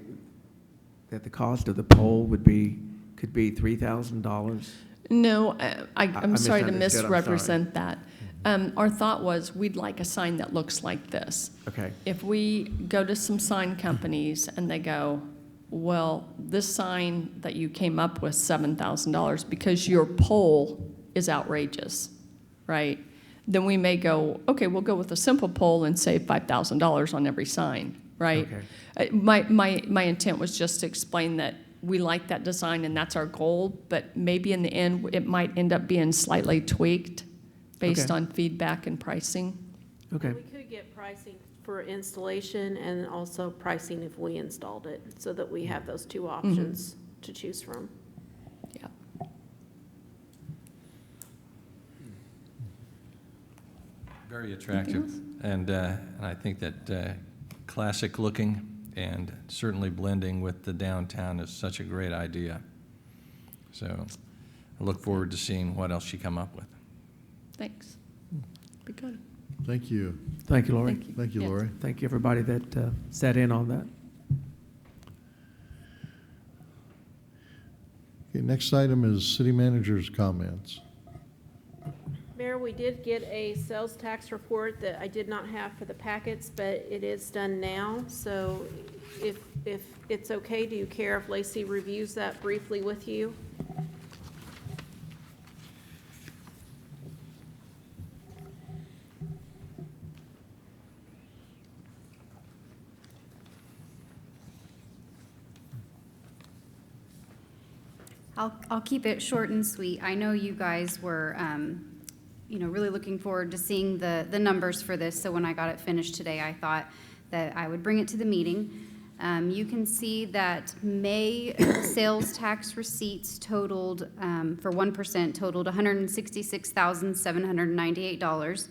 that the cost of the pole could be $3,000. No, I'm sorry to misunderstood, I'm sorry. misrepresent that. Our thought was, we'd like a sign that looks like this. Okay. If we go to some sign companies and they go, well, this sign that you came up with, $7,000, because your pole is outrageous, right? Then we may go, okay, we'll go with a simple pole and save $5,000 on every sign, right? Okay. My intent was just to explain that we like that design and that's our goal, but maybe in the end, it might end up being slightly tweaked based Okay. on feedback and pricing. Okay. We could get pricing for installation and also pricing if we installed it, so that we have those two options to choose from. Yeah. Very attractive, and I think that classic looking and certainly blending with the downtown is such a great idea. So I look forward to seeing what else you come up with. Thanks. Be good. Thank you. Thank you, Lori. Thank you. Thank you, Yes. Lori. Thank you, everybody that sat in on that. Okay, next item is city manager's comments. Mayor, we did get a sales tax report that I did not have for the packets, but it is done now. So if it's okay, do you care if Lacey reviews that briefly with you? I'll keep it short and sweet. I know you guys were, really looking forward to seeing the numbers for this. So when I got it finished today, I thought that I would bring it to the meeting. You can see that May sales tax receipts totaled, for 1%, totaled $166,798.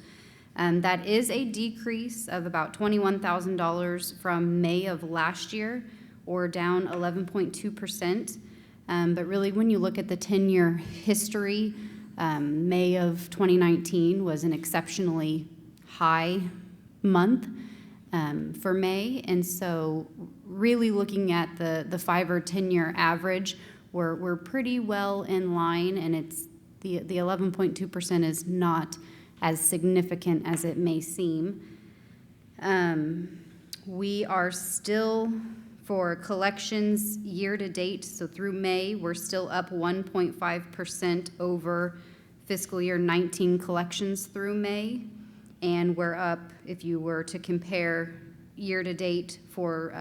That is a decrease of about $21,000 from May of last year, or down 11.2%. But really, when you look at the 10-year history, May of 2019 was an exceptionally high month for May. And so really looking at the 5 or 10-year average, we're pretty well in line, and it's the 11.2% is not as significant as it may seem. We are still, for collections year-to-date, so through May, we're still up 1.5% over fiscal year 19 collections through May. And we're up, if you were to compare year-to-date for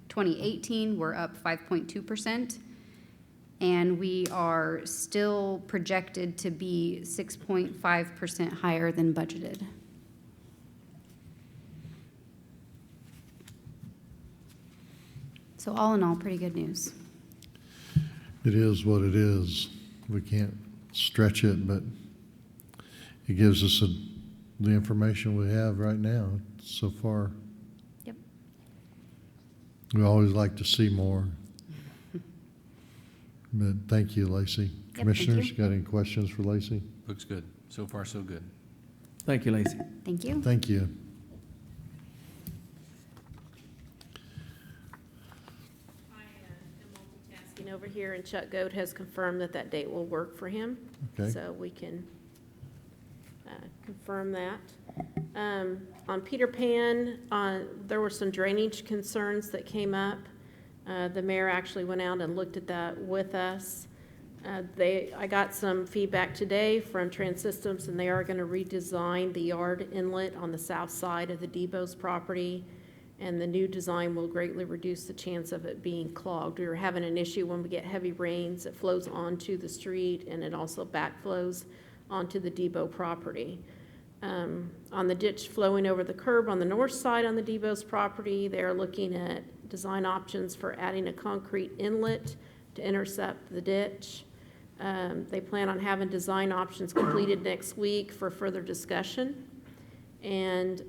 2018, we're up 5.2%. And we are still projected to be 6.5% higher than budgeted. So all in all, pretty good news. It is what it is. We can't stretch it, but it gives us the information we have right now so far. Yep. We always like to see more. But thank you, Lacey. thank Commissioners, you. got any questions for Lacey? Looks good. So far, so good. Thank you, Lacey. Thank you. Thank you. I am multitasking over here, and Chuck Goad has confirmed that that date will work for him. Okay. So we can confirm that. On Peter Pan, there were some drainage concerns that came up. The mayor actually went out and looked at that with us. I got some feedback today from Trans-Systems, and they are going to redesign the yard inlet on the south side of the Debo's property, and the new design will greatly reduce the chance of it being clogged. We were having an issue when we get heavy rains. It flows onto the street, and it also backflows onto the Debo property. On the ditch flowing over the curb on the north side on the Debo's property, they're looking at design options for adding a concrete inlet to intercept the ditch. They plan on having design options completed next week for further discussion. And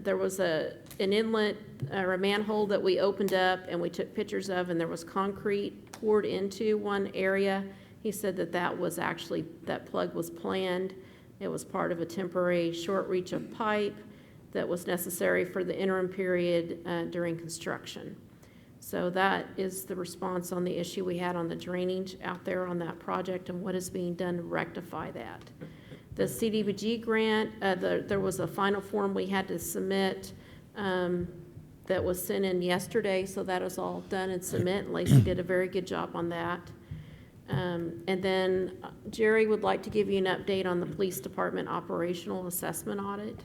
there was an inlet or a manhole that we opened up and we took pictures of, and there was concrete poured into one area. He said that plug was planned. It was part of a temporary short reach of pipe that was necessary for the interim period during construction. So that is the response on the issue we had on the drainage out there on that project and what is being done to rectify that. The CDBG grant, there was a final form we had to submit that was sent in yesterday, so that is all done and submit. And Lacey did a very good job on that. And then Jerry would like to give you an update on the police department operational assessment audit.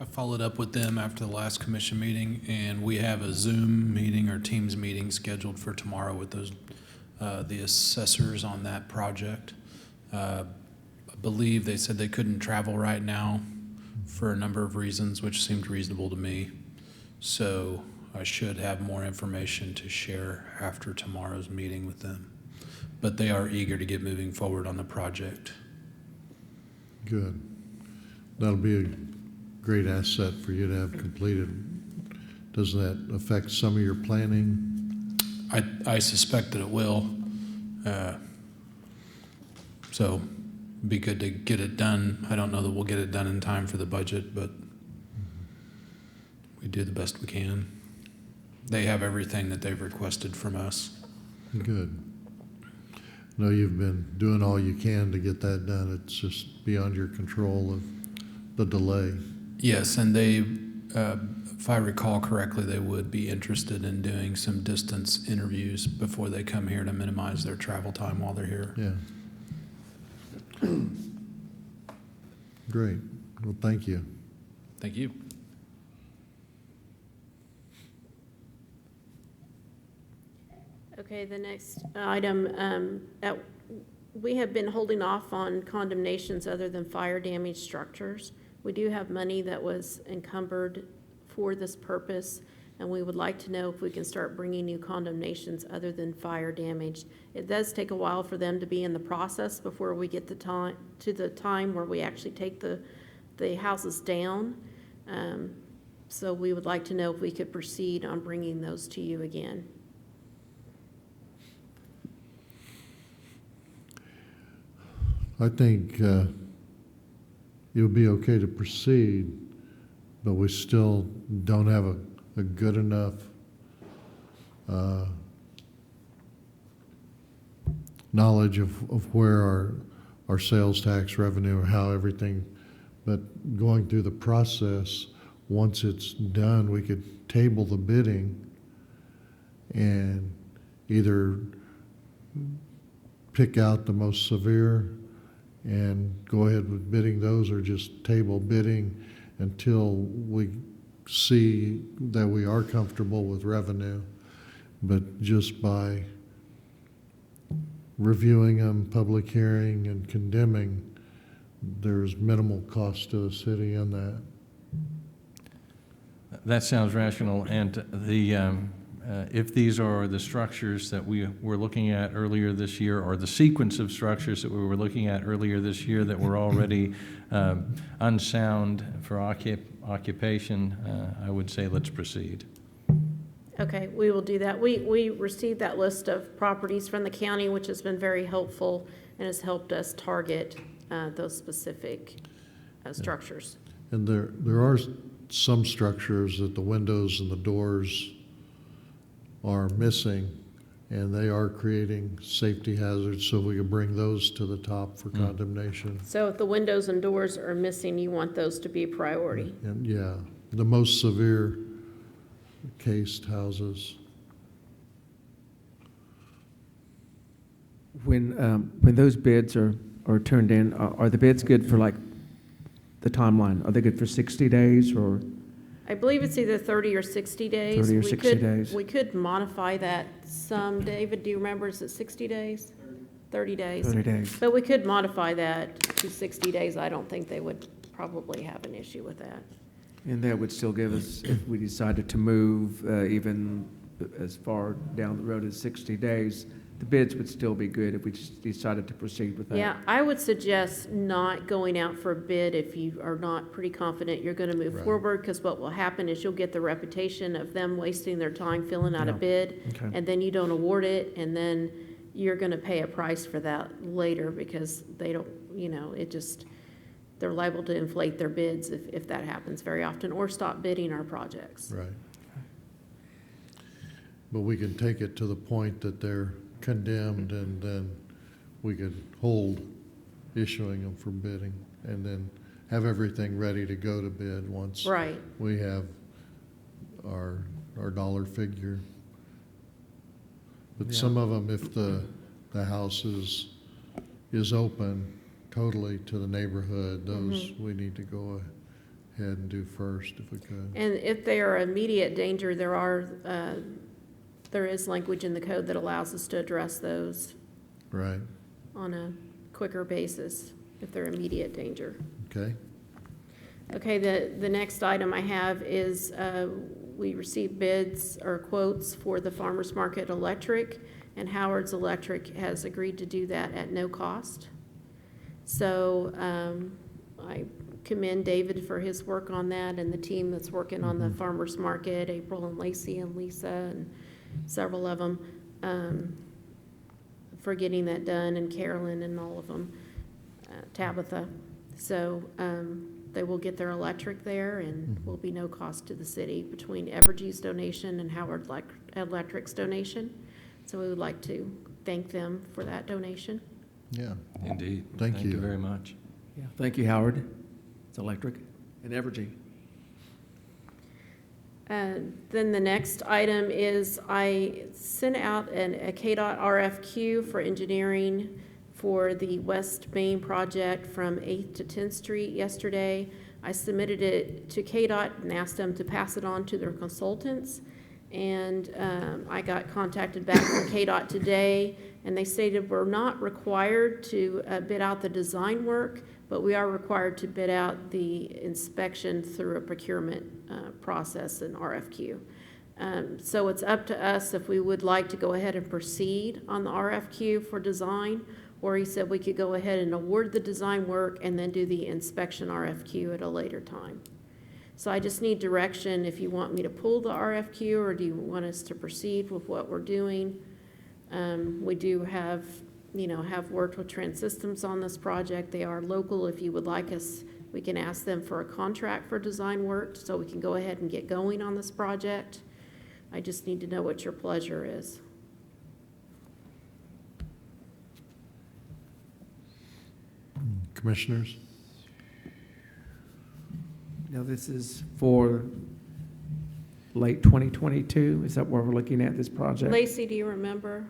I followed up with them after the last commission meeting, and we have a Zoom meeting or Teams meeting scheduled for tomorrow with those, the assessors on that project. I believe they said they couldn't travel right now for a number of reasons, which seemed reasonable to me. So I should have more information to share after tomorrow's meeting with them. But they are eager to get moving forward on the project. Good. That'll be a great asset for you to have completed. Does that affect some of your planning? I suspect that it will. So it'd be good to get it done. I don't know that we'll get it done in time for the budget, but we do the best we can. They have everything that they've requested from us. Good. I know you've been doing all you can to get that done. It's just beyond your control of the delay. Yes, and they, if I recall correctly, they would be interested in doing some distance interviews before they come here to minimize their travel time while they're here. Yeah. Great. Well, thank you. Thank you. Okay, the next item, we have been holding off on condemnations other than fire damaged structures. We do have money that was encumbered for this purpose, and we would like to know if we can start bringing new condemnations other than fire damaged. It does take a while for them to be in the process before we get the time where we actually take the houses down. So we would like to know if we could proceed on bringing those to you again. I think it would be okay to proceed, but we still don't have a good enough knowledge of where our sales tax revenue or how everything, but going through the process, once it's done, we could table the bidding and either pick out the most severe and go ahead with bidding those, or just table bidding until we see that we are comfortable with revenue. But just by reviewing them, public hearing, and condemning, there's minimal cost to the city in that. That sounds rational, and the, if these are the structures that we were looking at earlier this year, or the sequence of structures that we were looking at earlier this year that were already unsound for occupation, I would say let's proceed. Okay, we will do that. We received that list of properties from the county, which has been very helpful and has helped us target those specific structures. And there are some structures that the windows and the doors are missing, and they are creating safety hazards, so we can bring those to the top for condemnation. So if the windows and doors are missing, you want those to be a priority? And yeah, the most severe cased houses. When those bids are turned in, are the bids good for like the timeline? Are they good for 60 days or? I believe it's either 30 or 60 days. 30 or 60 days. We could modify that some. David, do you remember, is it 60 days? 30 days. 30 days. But we could modify that to 60 days. I don't think they would probably have an issue with that. And that would still give us, if we decided to move even as far down the road as 60 days, the bids would still be good if we just decided to proceed with that. Yeah, I would suggest not going out for a bid if you are not pretty confident you're going to move forward, because what will happen is you'll get the reputation of them wasting their time filling out a bid, Okay. and then you don't award it, and then you're going to pay a price for that later because they don't, it just, they're liable to inflate their bids if that happens very often, or stop bidding our projects. Right. but we can take it to the point that they're condemned, and then we could hold issuing them for bidding, and then have everything ready to go to bid once Right. we have our dollar figure. But some of them, if the house is open totally to the neighborhood, those we need to go ahead and do first if we could. And if they are immediate danger, there is language in the code that allows us to address those Right, on a quicker basis if they're immediate danger. okay? Okay, the next item I have is, we received bids or quotes for the Farmers Market Electric, and Howard's Electric has agreed to do that at no cost. So, I commend David for his work on that, and the team that's working on the Farmers Market, April and Lacey and Lisa and several of them, for getting that done, and Carolyn and all of them, Tabitha. So, they will get their electric there, and will be no cost to the city between Evergy's donation and Howard Electric's donation. So we would like to thank them for that donation. Yeah, Indeed. Thank you. very much. Yeah, thank you, Howard. It's electric and Evergy. Then the next item is I sent out a KDOT RFQ for engineering for the West Main project from 8th to 10th Street yesterday. I submitted it to KDOT and asked them to pass it on to their consultants. And I got contacted back from KDOT today, and they stated we're not required to bid out the design work, but we are required to bid out the inspection through a procurement process, an RFQ. So it's up to us if we would like to go ahead and proceed on the RFQ for design, or he said we could go ahead and award the design work and then do the inspection RFQ at a later time. So I just need direction if you want me to pull the RFQ, or do you want us to proceed with what we're doing? We do have worked with Trans-Systems on this project. They are local. If you would like us, we can ask them for a contract for design work so we can go ahead and get going on this project. I just need to know what your pleasure is. Commissioners? Now, this is for late 2022? Is that where we're looking at this project? Lacey, do you remember?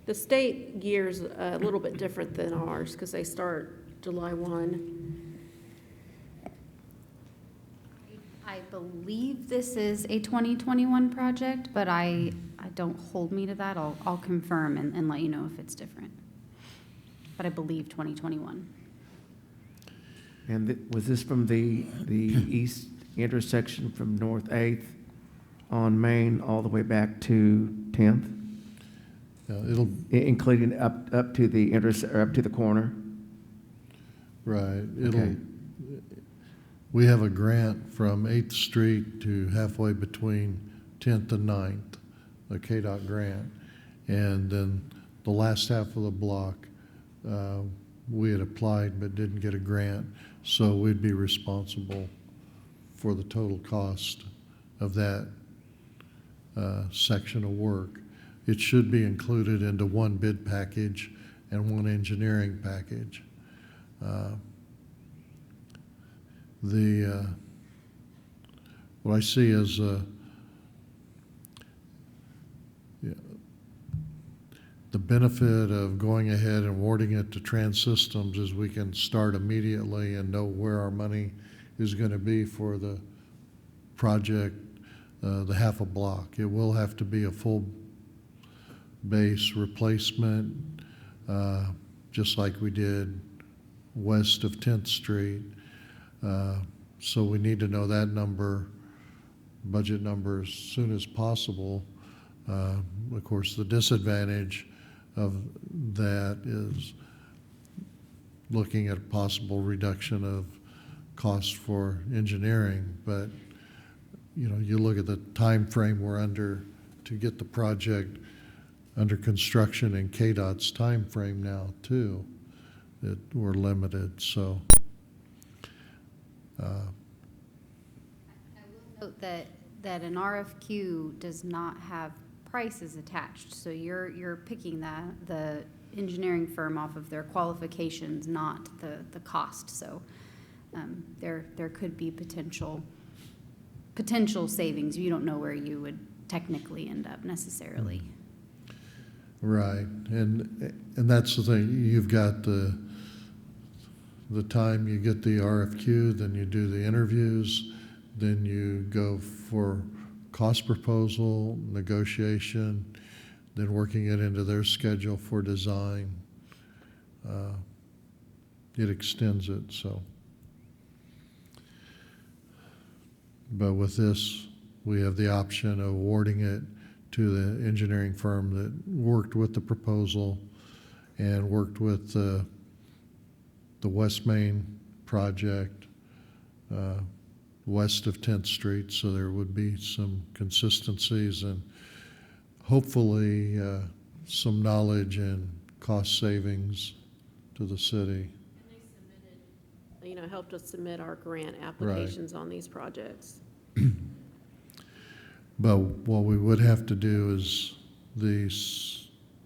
The state year's a little bit different than ours because they start July 1. I believe this is a 2021 project, but I don't hold me to that. I'll confirm and let you know if it's different. But I believe 2021. And was this from the east intersection from North 8th on Main all the way back to 10th? It'll, Including up to the up to the corner? right, Okay. We have a grant from 8th Street to halfway between 10th and 9th, a KDOT grant. And then the last half of the block, we had applied but didn't get a grant, so we'd be responsible for the total cost of that section of work. It should be included into one bid package and one engineering package. What I see is the benefit of going ahead and awarding it to Trans-Systems is we can start immediately and know where our money is going to be for the project, the half a block. It will have to be a full base replacement, just like we did west of 10th Street. So we need to know that number, budget number, as soon as possible. Of course, the disadvantage of that is looking at a possible reduction of costs for engineering. But, you look at the time frame we're under to get the project under construction in KDOT's time frame now, too, that we're limited, so. I will note that an RFQ does not have price is attached. So you're picking the engineering firm off of their qualifications, not the cost. So there could be potential savings. You don't know where you would technically end up necessarily. Right, and that's the thing, you've got the time you get the RFQ, then you do the interviews, then you go for cost proposal, negotiation, then working it into their schedule for design. It extends it, so. But with this, we have the option of awarding it to the engineering firm that worked with the proposal and worked with the West Main project west of 10th Street, so there would be some consistencies and hopefully some knowledge and cost savings to the city. And they submitted, helped us submit our grant applications on these projects. But what we would have to do is the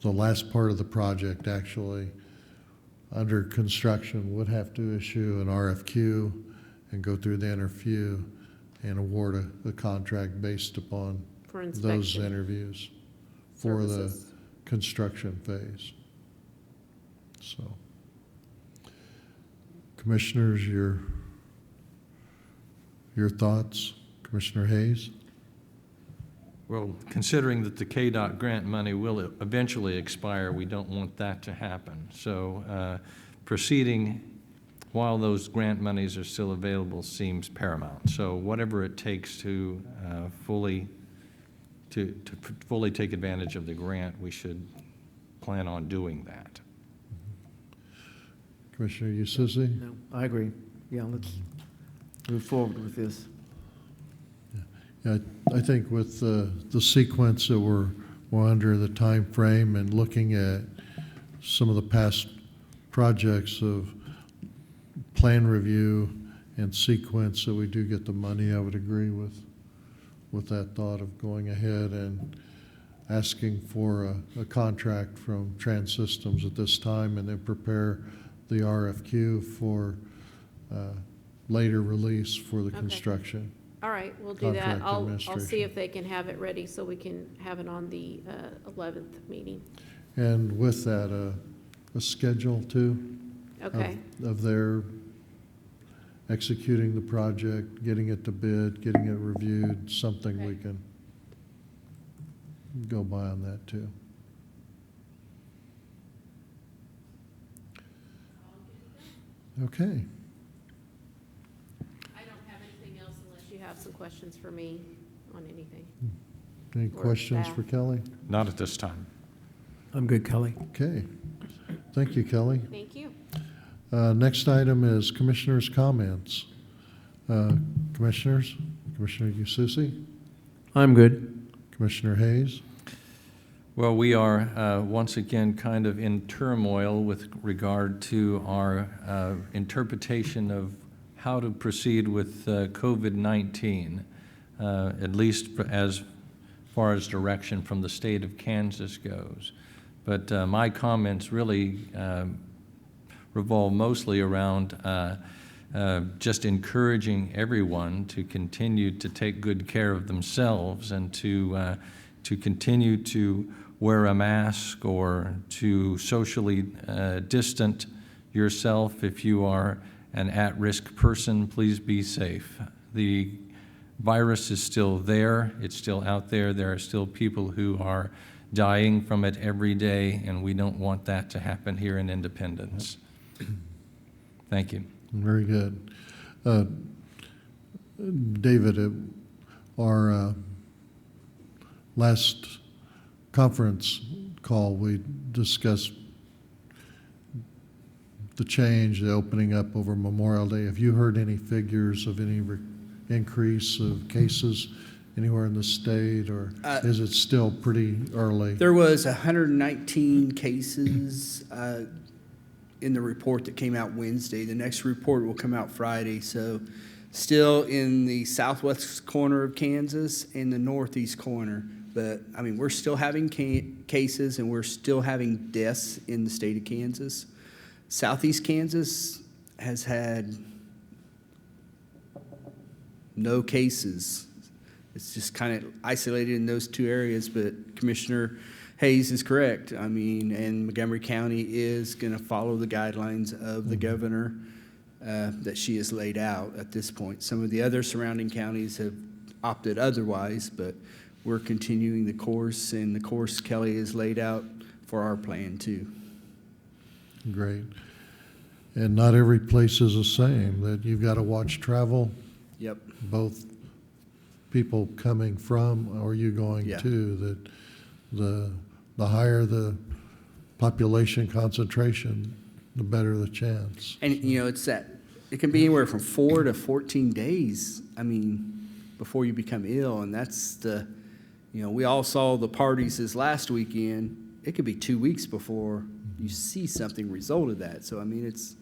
last part of the project actually under construction would have to issue an RFQ and go through the interview and award a contract based upon For those inspection interviews for the services. construction phase. So, commissioners, your thoughts? Commissioner Hayes? Well, considering that the KDOT grant money will eventually expire, we don't want that to happen. So proceeding while those grant monies are still available seems paramount. So whatever it takes to fully take advantage of the grant, we should plan on doing that. Commissioner Yususi? No, I agree. Yeah, let's move forward with this. Yeah, I think with the sequence that we're under the time frame and looking at some of the past projects of plan review and sequence that we do get the money, I would agree with that thought of going ahead and asking for a contract from Trans-Systems at this time and then prepare the RFQ for later release for the construction. All right, we'll do that. Contract I'll see administration. if they can have it ready so we can have it on the 11th meeting. And with that, a schedule too? Okay. Of their executing the project, getting it to bid, getting it reviewed, something we can go by on that too. Okay. I don't have anything else unless you have some questions for me on anything. Any Or questions staff. for Kelly? Not at this time. I'm good, Kelly. Okay. Thank you, Kelly. Thank you. Next item is commissioners' comments. Commissioners, Commissioner Yususi, I'm good. Commissioner Hayes. Well, we are once again kind of in turmoil with regard to our interpretation of how to proceed with COVID-19, at least as far as direction from the state of Kansas goes. But my comments really revolve mostly around just encouraging everyone to continue to take good care of themselves and to continue to wear a mask or to socially distant yourself. If you are an at-risk person, please be safe. The virus is still there. It's still out there. There are still people who are dying from it every day, and we don't want that to happen here in Independence. Thank you. Very good. David, at our last conference call, we discussed the change, the opening up over Memorial Day. Have you heard any figures of any increase of cases anywhere in the state, or is it still pretty early? There was 119 cases in the report that came out Wednesday. The next report will come out Friday. So still in the southwest corner of Kansas and the northeast corner. But, I mean, we're still having cases and we're still having deaths in the state of Kansas. Southeast Kansas has had no cases. It's just kind of isolated in those two areas, but Commissioner Hayes is correct. I mean, and Montgomery County is going to follow the guidelines of the governor that she has laid out at this point. Some of the other surrounding counties have opted otherwise, but we're continuing the course, and the course Kelly has laid out for our plan too. Great. And not every place is the same, that you've got to watch travel, Yep. both people coming from or you going Yeah. to, that the higher the population concentration, the better the chance. And, you know, it can be anywhere from 4 to 14 days, I mean, before you become ill, and that's we all saw the parties this last weekend. It could be 2 weeks before you see something result of that. So, I mean, it's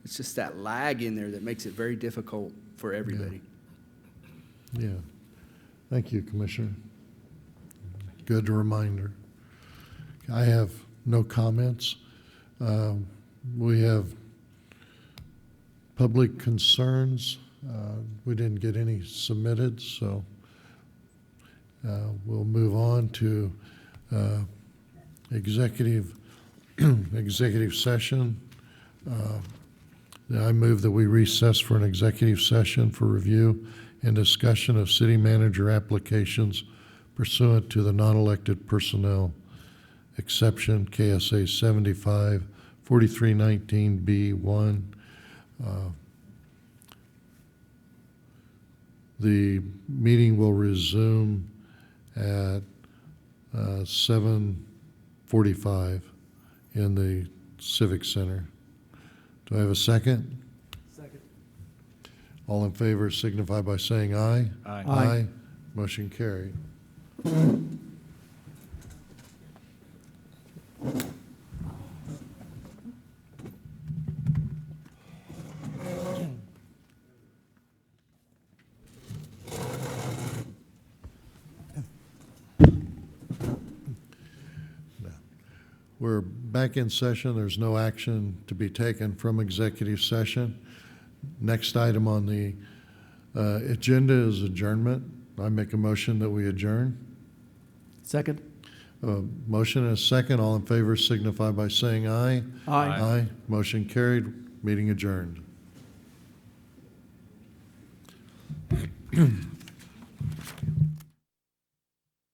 just that lag in there that makes it very difficult for everybody. Yeah. Thank you, Commissioner. Good reminder. I have no comments. We have public concerns. We didn't get any submitted, so we'll move on to executive session. I move that we recess for an executive session for review and discussion of city manager applications pursuant to the non-elected personnel exception, KSA 75-4319B1. The meeting will resume at 7:45 in the Civic Center. Do I have a second? Second. All in favor signify by saying aye. Aye. Aye. Motion carried. We're back in session. There's no action to be taken from executive session. Next item on the agenda is adjournment. I make a motion that we adjourn. Second? Motion and a second. All in favor signify by saying aye. Aye. Aye. Motion carried. Meeting adjourned.